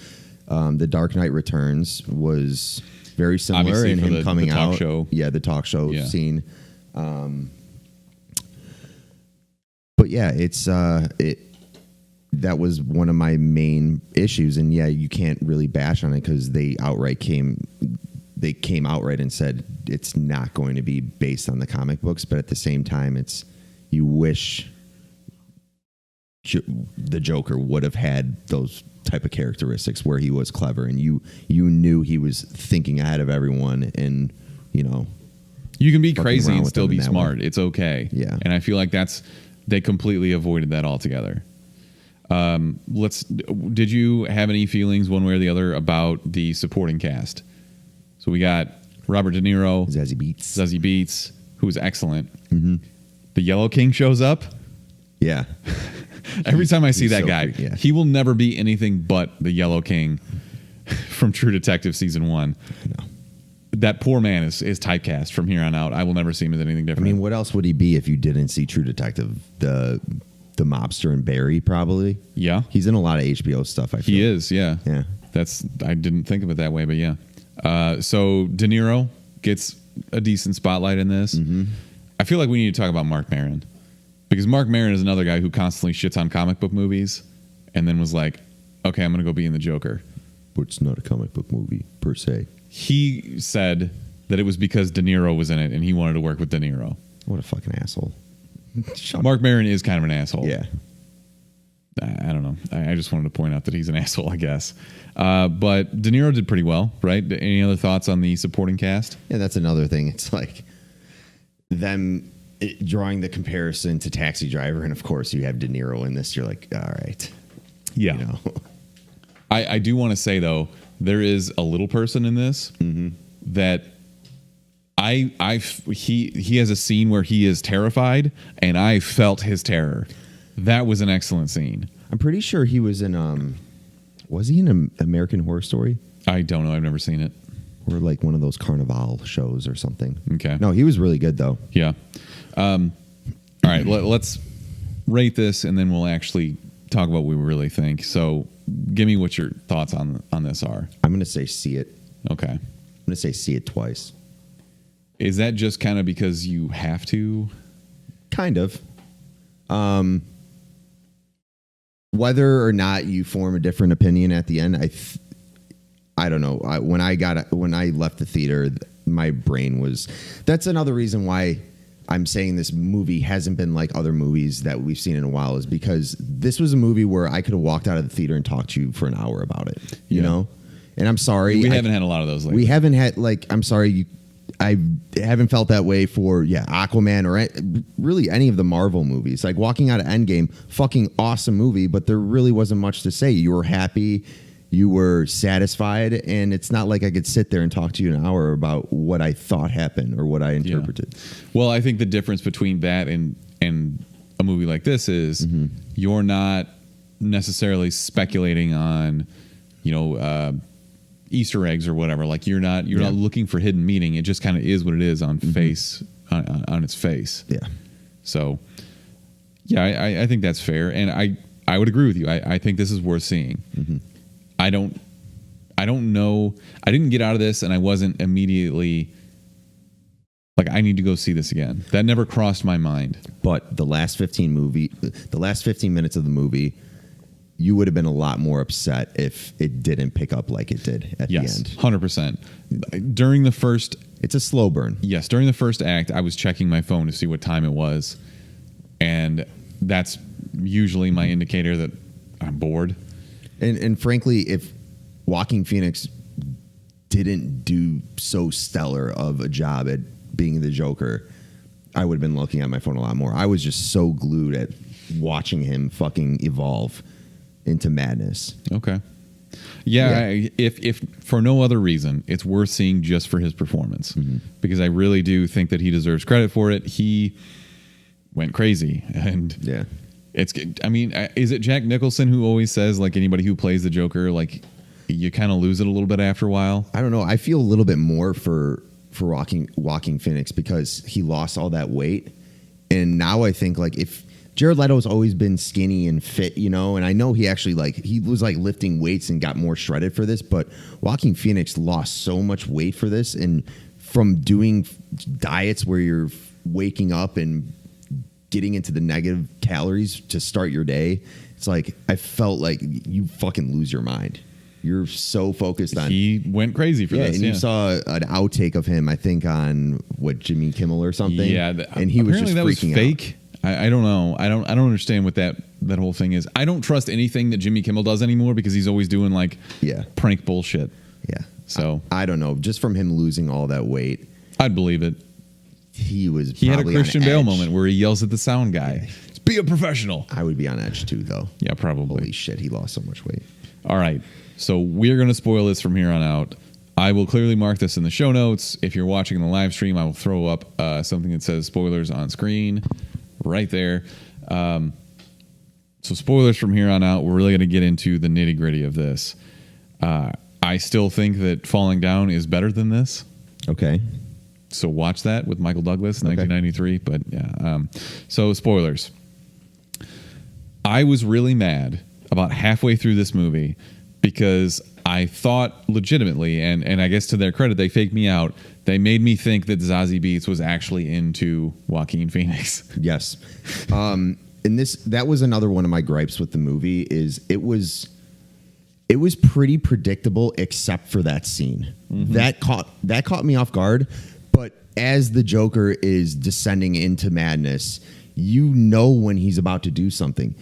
The Dark Knight Returns was very similar Obviously in him coming the talk out. Show. Yeah, the talk show scene. But yeah, that was one of my main issues, and yeah, you can't really bash on it because they came outright and said it's not going to be based on the comic books, but at the same time, you wish the Joker would have had those type of characteristics where he was clever and you knew he was thinking ahead of everyone, and you can be crazy and still be smart. It's okay. Yeah, and I feel like they completely avoided that altogether. Did you have any feelings one way or the other about the supporting cast? So we got Robert De Niro, Zazie Beetz, who was excellent. Mm-hmm. The Yellow King shows up. Yeah. Every time I see that guy, he will never be anything but the Yellow King from True Detective season 1. No. That poor man is typecast from here on out. I will never see him as anything different. I mean, what else would he be if you didn't see True Detective? The mobster in Barry, probably. Yeah. He's in a lot of HBO stuff, I feel. He is, yeah. Yeah. I didn't think of it that way, but yeah. So De Niro gets a decent spotlight in this. Mm-hmm. I feel like we need to talk about Mark Maron, because Mark Maron is another guy who constantly shits on comic book movies and then was like, okay, I'm going to go be in the Joker. But it's not a comic book movie per se. He said that it was because De Niro was in it and he wanted to work with De Niro. What a fucking asshole. Mark Maron is kind of an asshole. Yeah. I don't know. I just wanted to point out that he's an asshole, I guess. But De Niro did pretty well, right? Any other thoughts on the supporting cast? Yeah, that's another thing. It's like them drawing the comparison to Taxi Driver, and of course you have De Niro in this. You're like, all right. Yeah. I do want to say, though, there is a little person in this that he has a scene where he is terrified, and I felt his terror. That was an excellent scene. I'm pretty sure he was in was he in American Horror Story? I don't know. I've never seen it. Or like one of those Carnival shows or something. Okay. No, he was really good though. Yeah. All right. Let's rate this, and then we'll actually talk about what we really think. So give me what your thoughts on this are. I'm going to say see it. Okay. I'm going to say see it twice. Is that just kind of because you have to? Kind of. Whether or not you form a different opinion at the end, I don't know. When I left the theater, my brain was. That's another reason why I'm saying this movie hasn't been like other movies that we've seen in a while, is because this was a movie where I could have walked out of the theater and talked to you for an hour about it. You know, and I'm sorry, we haven't had a lot of those lately. We haven't had I'm sorry. I haven't felt that way for Aquaman or really any of the Marvel movies. Like walking out of Endgame, fucking awesome movie, but there really wasn't much to say. You were happy, you were satisfied, and it's not like I could sit there and talk to you an hour about what I thought happened or what I interpreted. Well, I think the difference between that and a movie like this is you're not necessarily speculating on, Easter eggs or whatever. Like you're not looking for hidden meaning. It just kind of is what it is on face on its face. Yeah. So I think that's fair, and I would agree with you. I think this is worth seeing. I don't know. I didn't get out of this, and I wasn't immediately like, I need to go see this again. That never crossed my mind. But the last 15 minutes of the movie, you would have been a lot more upset if it didn't pick up like it did at the end. 100%. During the first... It's a slow burn. Yes, during the first act, I was checking my phone to see what time it was. And that's usually my indicator that I'm bored. And frankly, if Joaquin Phoenix didn't do so stellar of a job at being the Joker, I would have been looking at my phone a lot more. I was just so glued at watching him fucking evolve into madness. Okay. Yeah, if for no other reason, it's worth seeing just for his performance because I really do think that he deserves credit for it. He went crazy, and it's. I mean, is it Jack Nicholson who always says like anybody who plays the Joker, like you kind of lose it a little bit after a while? I don't know. I feel a little bit more for Joaquin Phoenix because he lost all that weight, and now I think like if Jared Leto's always been skinny and fit, and I know he actually he was lifting weights and got more shredded for this, but Joaquin Phoenix lost so much weight for this, and from doing diets where you're waking up and getting into the negative calories to start your day, it's like I felt like you fucking lose your mind. You're so focused on. He went crazy for this. And you saw an outtake of him, I think, on Jimmy Kimmel or something. Yeah, and he was just that freaking was fake. I don't know. I don't understand what that whole thing is. I don't trust anything that Jimmy Kimmel does anymore because he's always doing prank bullshit. Yeah. So I don't know. Just from him losing all that weight, I'd believe it. He had a Christian Bale moment where he yells at the sound guy. Yeah. Be a professional. I would be on edge too, though. Yeah, probably. Holy shit, he lost so much weight. All right. So we're going to spoil this from here on out. I will clearly mark this in the show notes. If you're watching the live stream, I will throw up something that says spoilers on screen right there. So spoilers from here on out. We're really going to get into the nitty gritty of this. I still think that Falling Down is better than this. Okay. So watch that with Michael Douglas, 1993. But yeah. So spoilers. I was really mad about halfway through this movie because I thought legitimately, and I guess to their credit, they faked me out. They made me think that Zazie Beetz was actually into Joaquin Phoenix. Yes. And that was another one of my gripes with the movie is it was pretty predictable except for that scene. That caught me off guard. But as the Joker is descending into madness, when he's about to do something.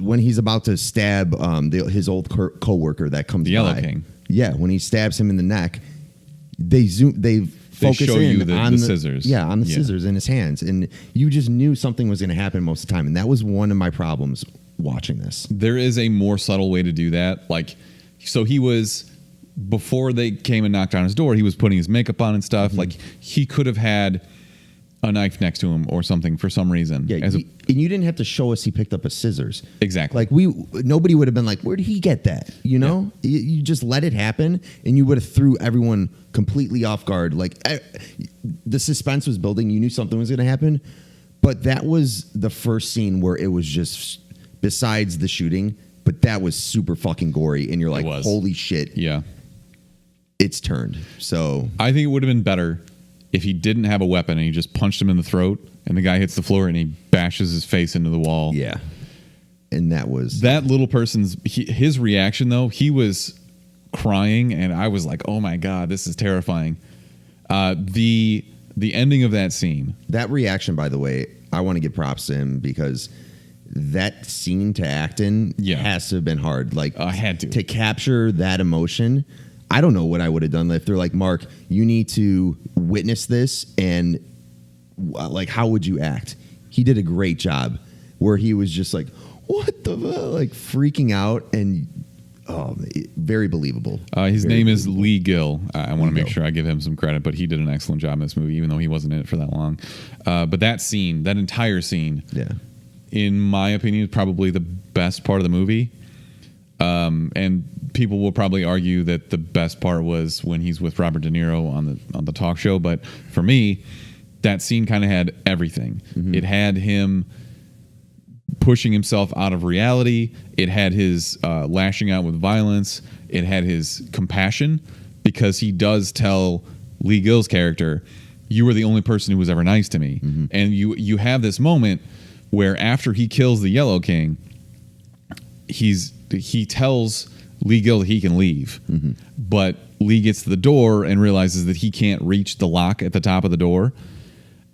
When he's about to stab his old coworker that comes the Yellow by. King. Yeah, when he stabs him in the neck, they focus show in you the scissors. Yeah, on the scissors in his hands, and you just knew something was going to happen most of the time, and that was one of my problems watching this. There is a more subtle way to do that. So he was, before they came and knocked on his door, he was putting his makeup on and stuff. Like he could have had a knife next to him or something for some reason. Yeah, and you didn't have to show us he picked up a scissors. Exactly. Nobody would have been like, where did he get that? You just let it happen, and you would have threw everyone completely off guard. The suspense was building. You knew something was going to happen, but that was the first scene where it was just, besides the shooting, but that was super fucking gory, and you're like, holy shit. Yeah. It's turned. So I think it would have been better if he didn't have a weapon and he just punched him in the throat and the guy hits the floor and he bashes his face into the wall. Yeah. And that little person's, his reaction though, he was crying and I was like, oh my God, this is terrifying. The ending of that scene. That reaction, by the way, I want to give props to him because that scene to act in has to have been hard. I had to capture that emotion. I don't know what I would have done if they're like, Mark, you need to witness this, and how would you act? He did a great job where he was just like, what the freaking out, and very believable. His name is Lee Gill. I want to make sure I give him some credit, but he did an excellent job in this movie, even though he wasn't in it for that long. But that scene, that entire scene, in my opinion, is probably the best part of the movie. And people will probably argue that the best part was when he's with Robert De Niro on the talk show. But for me, that scene kind of had everything. It had him pushing himself out of reality. It had his lashing out with violence. It had his compassion because he does tell Lee Gill's character, you were the only person who was ever nice to me. And you have this moment where after he kills the Yellow King, he tells Lee Gill that he can leave, but Lee gets to the door and realizes that he can't reach the lock at the top of the door,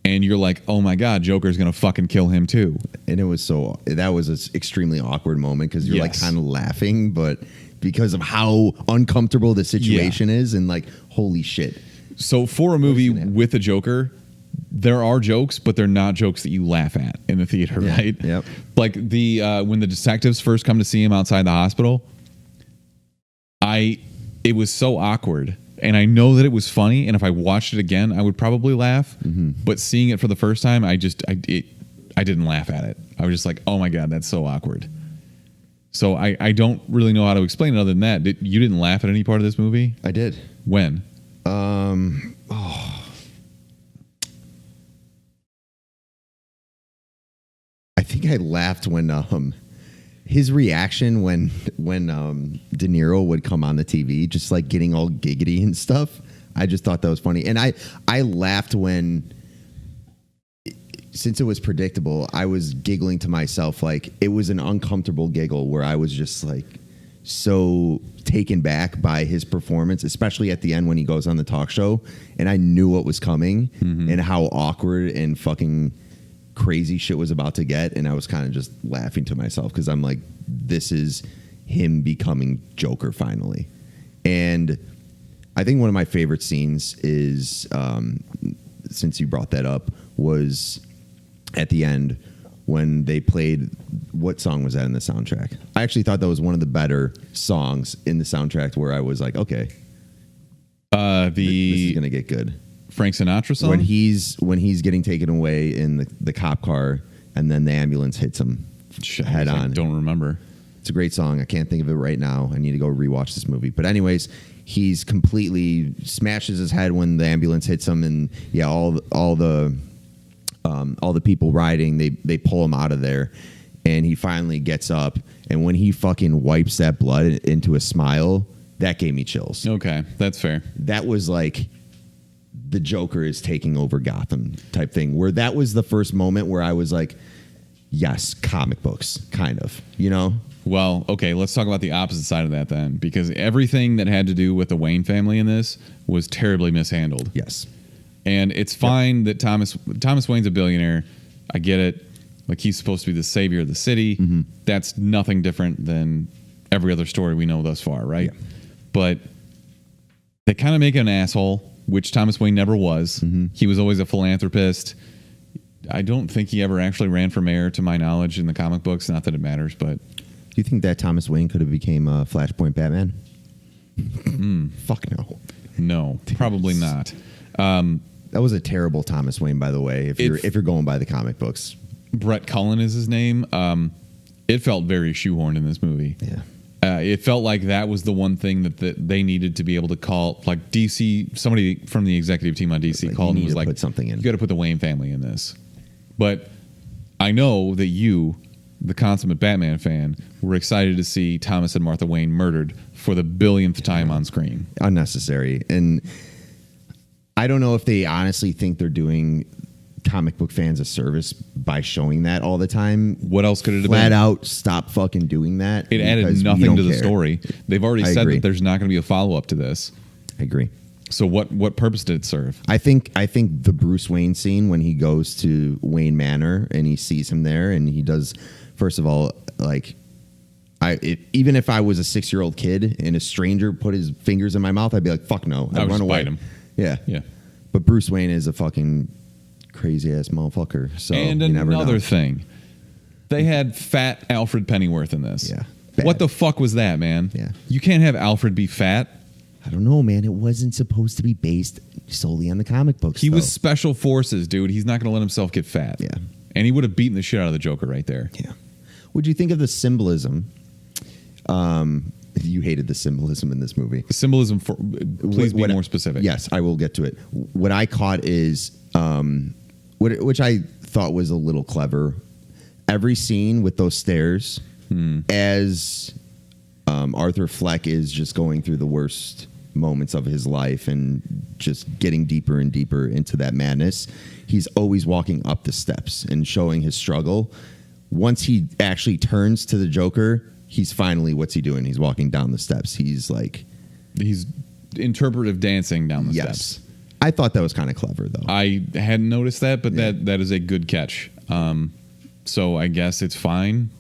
and you're like, oh my God, Joker's gonna fucking kill him too. And that was an extremely awkward moment because you're kind of laughing, but because of how uncomfortable the situation is, and holy shit. So for a movie with a Joker, there are jokes, but they're not jokes that you laugh at in the theater, right? Yep. Like when the detectives first come to see him outside the hospital, it was so awkward. And I know that it was funny, and if I watched it again, I would probably laugh. But seeing it for the first time, I didn't laugh at it. I was just like, oh my God, that's so awkward. So I don't really know how to explain it other than that. You didn't laugh at any part of this movie? I did. When? I think I laughed when his reaction when De Niro would come on the TV, just like getting all giggity and stuff. I just thought that was funny, and I laughed when, since it was predictable, I was giggling to myself. Like, it was an uncomfortable giggle where I was just like so taken back by his performance, especially at the end when he goes on the talk show, and I knew what was coming and how awkward and fucking crazy shit was about to get, and I was kind of just laughing to myself because I'm like, this is him becoming Joker finally. And I think one of my favorite scenes is, since you brought that up, was at the end when they played, what song was that in the soundtrack? I actually thought that was one of the better songs in the soundtrack where I was like, okay, this is gonna get good. Frank Sinatra song? When he's getting taken away in the cop car, and then the ambulance hits him head on. I don't remember. It's a great song. I can't think of it right now. I need to go rewatch this movie. But anyways, he's completely smashes his head when the ambulance hits him, and yeah, all the people riding, they pull him out of there, and he finally gets up, and when he fucking wipes that blood into a smile, that gave me chills. Okay, that's fair. That was like the Joker is taking over Gotham type thing, where that was the first moment where I was like, yes, comic books, kind of, you know? Well, okay, let's talk about the opposite side of that then, because everything that had to do with the Wayne family in this was terribly mishandled. Yes. And it's fine that Thomas Wayne's a billionaire. I get it. Like, he's supposed to be the savior of the city. That's nothing different than every other story we know thus far, right? Yeah. But they kind of make an asshole, which Thomas Wayne never was. He was always a philanthropist. I don't think he ever actually ran for mayor, to my knowledge, in the comic books. Not that it matters, but... Do you think that Thomas Wayne could have became a Flashpoint Batman? Fuck no. No, probably not. That was a terrible Thomas Wayne, by the way, if you're going by the comic books. Brett Cullen is his name. It felt very shoehorned in this movie. Yeah. It felt like that was the one thing that they needed to be able to call, like DC, somebody from the executive team on DC called and was like, put something in. You got to put the Wayne family in this. But I know that you, the consummate Batman fan, were excited to see Thomas and Martha Wayne murdered for the billionth time on screen. Unnecessary. And I don't know if they honestly think they're doing comic book fans a service by showing that all the time. What else could it have been? Flat out, stop fucking doing that. It added nothing to the story. They've already said that there's not going to be a follow-up to this. I agree. So what purpose did it serve? I think the Bruce Wayne scene when he goes to Wayne Manor and he sees him there, and he does, first of all, like, even if I was a 6-year-old kid and a stranger put his fingers in my mouth, I'd be like, fuck no. I'd run away. Bite him. Yeah. Yeah. But Bruce Wayne is a fucking crazy ass motherfucker. So and you never another know. thing, they had fat Alfred Pennyworth in this. Yeah. What the fuck was that, man? Yeah. You can't have Alfred be fat. I don't know, man. It wasn't supposed to be based solely on the comic books. He was special forces, dude. He's not going to let himself get fat. Yeah. And he would have beaten the shit out of the Joker right there. Yeah. What'd you think of the symbolism? You hated the symbolism in this movie. The symbolism, please be more specific. Yes, I will get to it. What I caught is, which I thought was a little clever. Every scene with those stairs, as Arthur Fleck is just going through the worst moments of his life and just getting deeper and deeper into that madness, he's always walking up the steps and showing his struggle. Once he actually turns to the Joker, what's he doing? He's walking down the steps. He's interpretive dancing down the steps. I thought that was kind of clever, though. I hadn't noticed that, but that is a good catch. So I guess it's fine.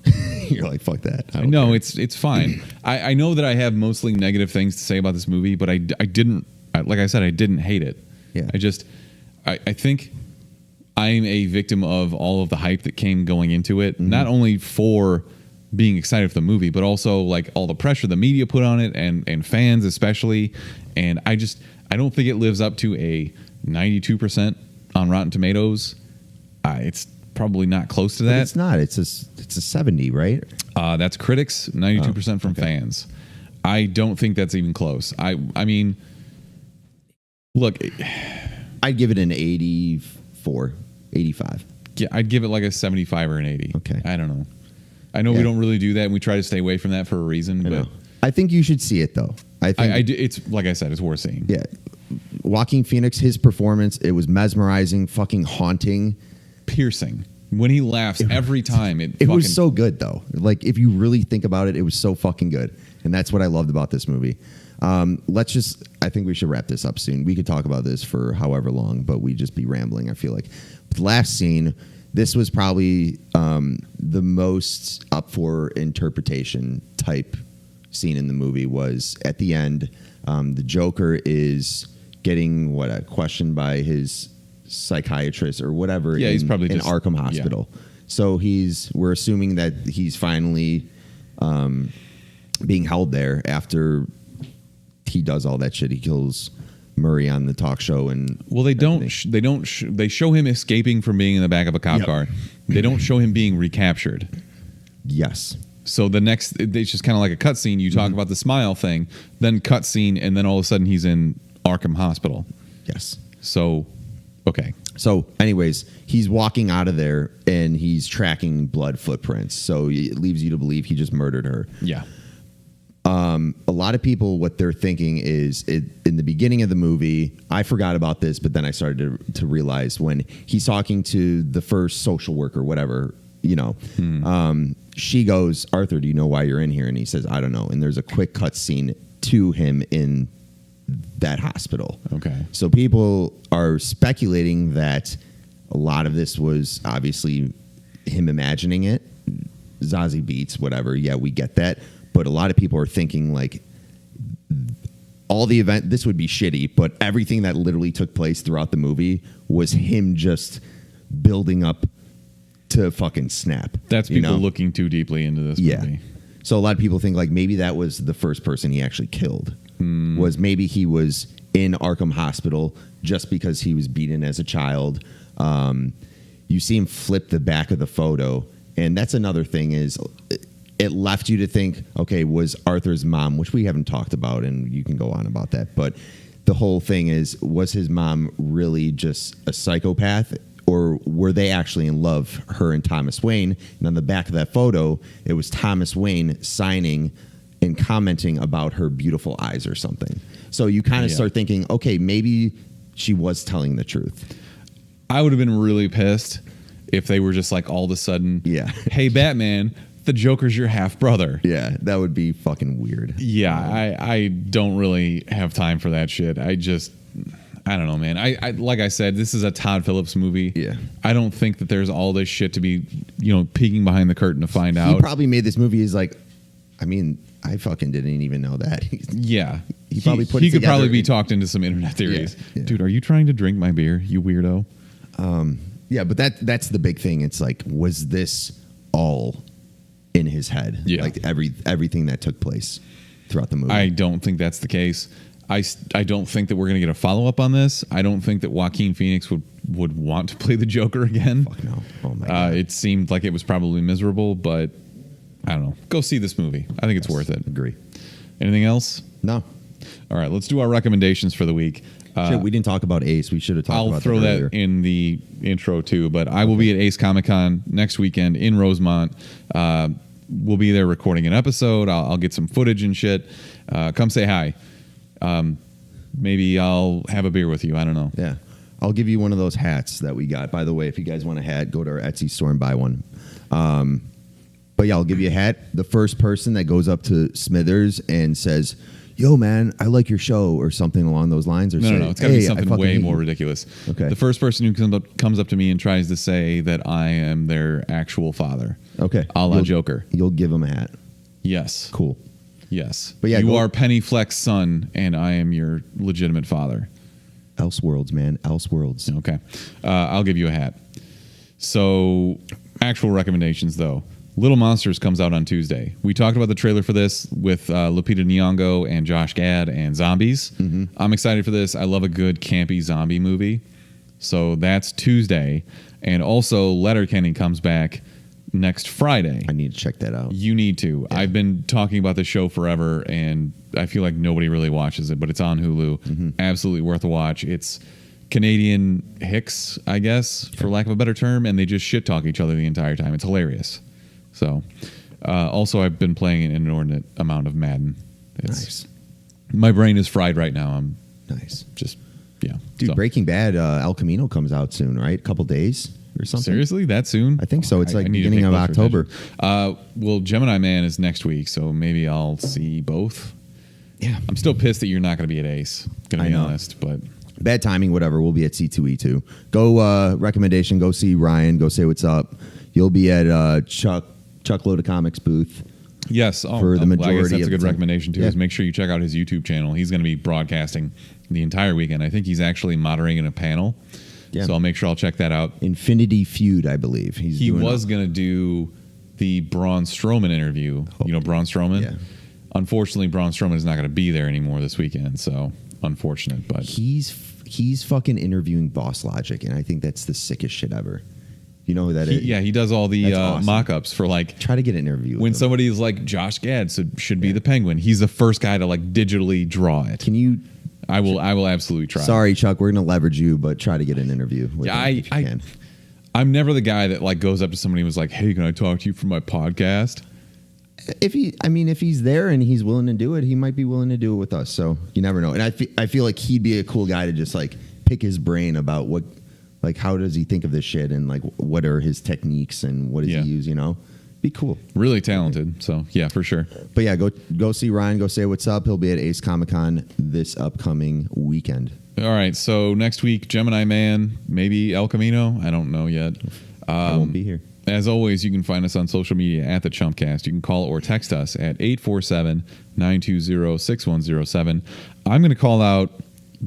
You're like, fuck that. No, it's fine. I know that I have mostly negative things to say about this movie, but I didn't, like I said, I didn't hate it. Yeah. I think I'm a victim of all of the hype that came going into it, not only for being excited for the movie, but also like all the pressure the media put on it and fans especially. And I don't think it lives up to a 92% on Rotten Tomatoes. It's probably not close to that. But it's not. It's a 70, right? That's critics, 92% from fans. I don't think that's even close. I mean, look, I'd give it an 84, 85. Yeah, I'd give it like a 75 or an 80. Okay. I don't know. I know we don't really do that, and we try to stay away from that for a reason. But I think you should see it, though. I think I do, it's like I said, it's worth seeing. Yeah, Joaquin Phoenix, his performance, it was mesmerizing, fucking haunting, piercing. When he laughs every time, it was so good, though. Like, if you really think about it, it was so fucking good, and that's what I loved about this movie. I think we should wrap this up soon. We could talk about this for however long, but we'd just be rambling, I feel like. The last scene, this was probably the most up for interpretation type scene in the movie, was at the end. The Joker is getting questioned by his psychiatrist or whatever. Yeah, he's probably in just, Arkham Hospital. Yeah. So we're assuming that he's finally being held there after he does all that shit. He kills Murray on the talk show, and they show him escaping from being in the back of a cop car. They don't show him being recaptured. Yes. So it's just kind of like a cutscene. You talk about the smile thing, then cutscene, and then all of a sudden he's in Arkham Hospital. Yes. So, okay. So, anyways, he's walking out of there and he's tracking blood footprints. So it leaves you to believe he just murdered her. Yeah. A lot of people, what they're thinking is, in the beginning of the movie, I forgot about this, but then I started to realize when he's talking to the first social worker, whatever, she goes, "Arthur, do you know why you're in here?" And he says, "I don't know." And there's a quick cut scene to him in that hospital. Okay. So people are speculating that a lot of this was obviously him imagining it. Zazie Beetz, whatever. Yeah, we get that. But a lot of people are thinking like all the event, this would be shitty, but everything that literally took place throughout the movie was him just building up to fucking snap. That's people looking too deeply into this movie. So a lot of people think like maybe that was the first person he actually killed. Was maybe he was in Arkham Hospital just because he was beaten as a child. You see him flip the back of the photo, and that's another thing is it left you to think, okay, was Arthur's mom, which we haven't talked about, and you can go on about that, but the whole thing is, was his mom really just a psychopath, or were they actually in love, her and Thomas Wayne? And on the back of that photo, it was Thomas Wayne signing and commenting about her beautiful eyes or something. So you kind of start thinking, okay, maybe she was telling the truth. I would have been really pissed if they were just like all of a sudden, hey, Batman, the Joker's your half brother. Yeah, that would be fucking weird. Yeah, I don't really have time for that shit. I don't know, man. I like I said, this is a Todd Phillips movie. Yeah. I don't think that there's all this shit to be, peeking behind the curtain to find out. He probably made this movie. He's like, I fucking didn't even know that. Yeah. He probably put he could probably be talked into some internet theories. Yeah. Dude, are you trying to drink my beer, you weirdo? Yeah, but that's the big thing. It's like, was this all in his head? Yeah. Like everything that took place throughout the movie. I don't think that's the case. I don't think that we're going to get a follow-up on this. I don't think that Joaquin Phoenix would want to play the Joker again. Fuck no. Oh my God. It seemed like it was probably miserable, but I don't know. Go see this movie. I think it's worth it. Agree. Anything else? No. All right, let's do our recommendations for the week. Shit, we didn't talk about Ace. We should have talked about that earlier. I'll throw that in the intro too, but I will be at Ace Comic-Con next weekend in Rosemont. We'll be there recording an episode. I'll get some footage and shit. Come say hi. Maybe I'll have a beer with you. I don't know. Yeah. I'll give you one of those hats that we got. By the way, if you guys want a hat, go to our Etsy store and buy one. But yeah, I'll give you a hat. The first person that goes up to Smithers and says, "Yo, man, I like your show," or something along those lines. Or No. It's got to be something way more ridiculous. Okay. The first person who comes up to me and tries to say that I am their actual father. Okay. A la Joker. You'll give him a hat. Yes. Cool. Yes. But yeah, you are Penny Fleck's son, and I am your legitimate father. Elseworlds, man. Elseworlds. Okay. I'll give you a hat. So, actual recommendations, though. Little Monsters comes out on Tuesday. We talked about the trailer for this with Lupita Nyong'o and Josh Gad and zombies. I'm excited for this. I love a good campy zombie movie. So that's Tuesday. And also Letterkenny comes back next Friday. I need to check that out. You need to. Yeah. I've been talking about this show forever, and I feel like nobody really watches it, but it's on Hulu. Absolutely worth a watch. It's Canadian hicks, I guess, for lack of a better term, and they just shit talk each other the entire time. It's hilarious. So, also, I've been playing an inordinate amount of Madden. Nice. My brain is fried right now. I'm nice. Just, yeah. Dude, Breaking Bad, El Camino comes out soon, right? A couple days or something. Seriously? That soon? I think so. It's like beginning of October. Well, Gemini Man is next week, so maybe I'll see both. Yeah. I'm still pissed that you're not going to be at Ace, going to be honest, but... Bad timing, whatever. We'll be at C2E2. Go, recommendation, go see Ryan, go say what's up. You'll be at Chuck Load of Comics booth. Yes. For the majority I guess that's a good time. recommendation, too, is make sure you check out his YouTube channel. He's going to be broadcasting the entire weekend. I think he's actually moderating a panel. Yeah. So I'll make sure I'll check that out. Infinity Feud, I believe. He was going to do the Braun Strowman interview. You know Braun Strowman? Yeah. Unfortunately, Braun Strowman is not going to be there anymore this weekend, so unfortunate. But he's fucking interviewing Boss Logic, and I think that's the sickest shit ever. You know who that is? Yeah, he does all the awesome. Mock-ups for like... Try to get an interview when with somebody is like, Josh Gad should be the Penguin. He's the first guy to like digitally draw it. Can you... I will absolutely try. Sorry, Chuck, we're going to leverage you, but try to get an interview with him if you can. I'm never the guy that like goes up to somebody and was like, hey, can I talk to you for my podcast? If he's there and he's willing to do it, he might be willing to do it with us. So you never know. And I feel like he'd be a cool guy to just like pick his brain about what, like, how does he think of this shit and like what are his techniques and what does he use, you know? Be cool. Really talented. So yeah, for sure. But yeah, go see Ryan, go say what's up. He'll be at Ace Comic-Con this upcoming weekend. All right. So next week, Gemini Man, maybe El Camino. I don't know yet. I won't be here. As always, you can find us on social media at the Chumpcast. You can call or text us at 847-920-6107. I'm going to call out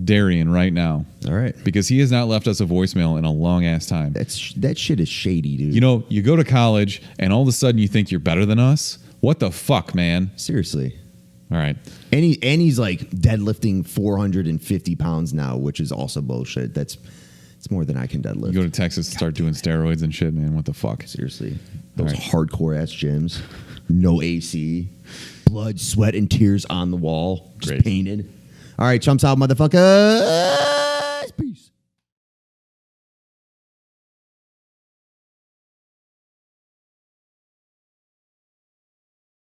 Darian right now. All right. Because he has not left us a voicemail in a long ass time. That shit is shady, dude. You know, you go to college and all of a sudden you think you're better than us. What the fuck, man? Seriously. All right. And he's like deadlifting 450 pounds now, which is also bullshit. It's more than I can deadlift. You go to Texas and start doing steroids and shit, man. What the fuck? Seriously. Those hardcore ass gyms. No AC. Blood, sweat, and tears on the wall. Just painted. All right, chumps out, motherfucker.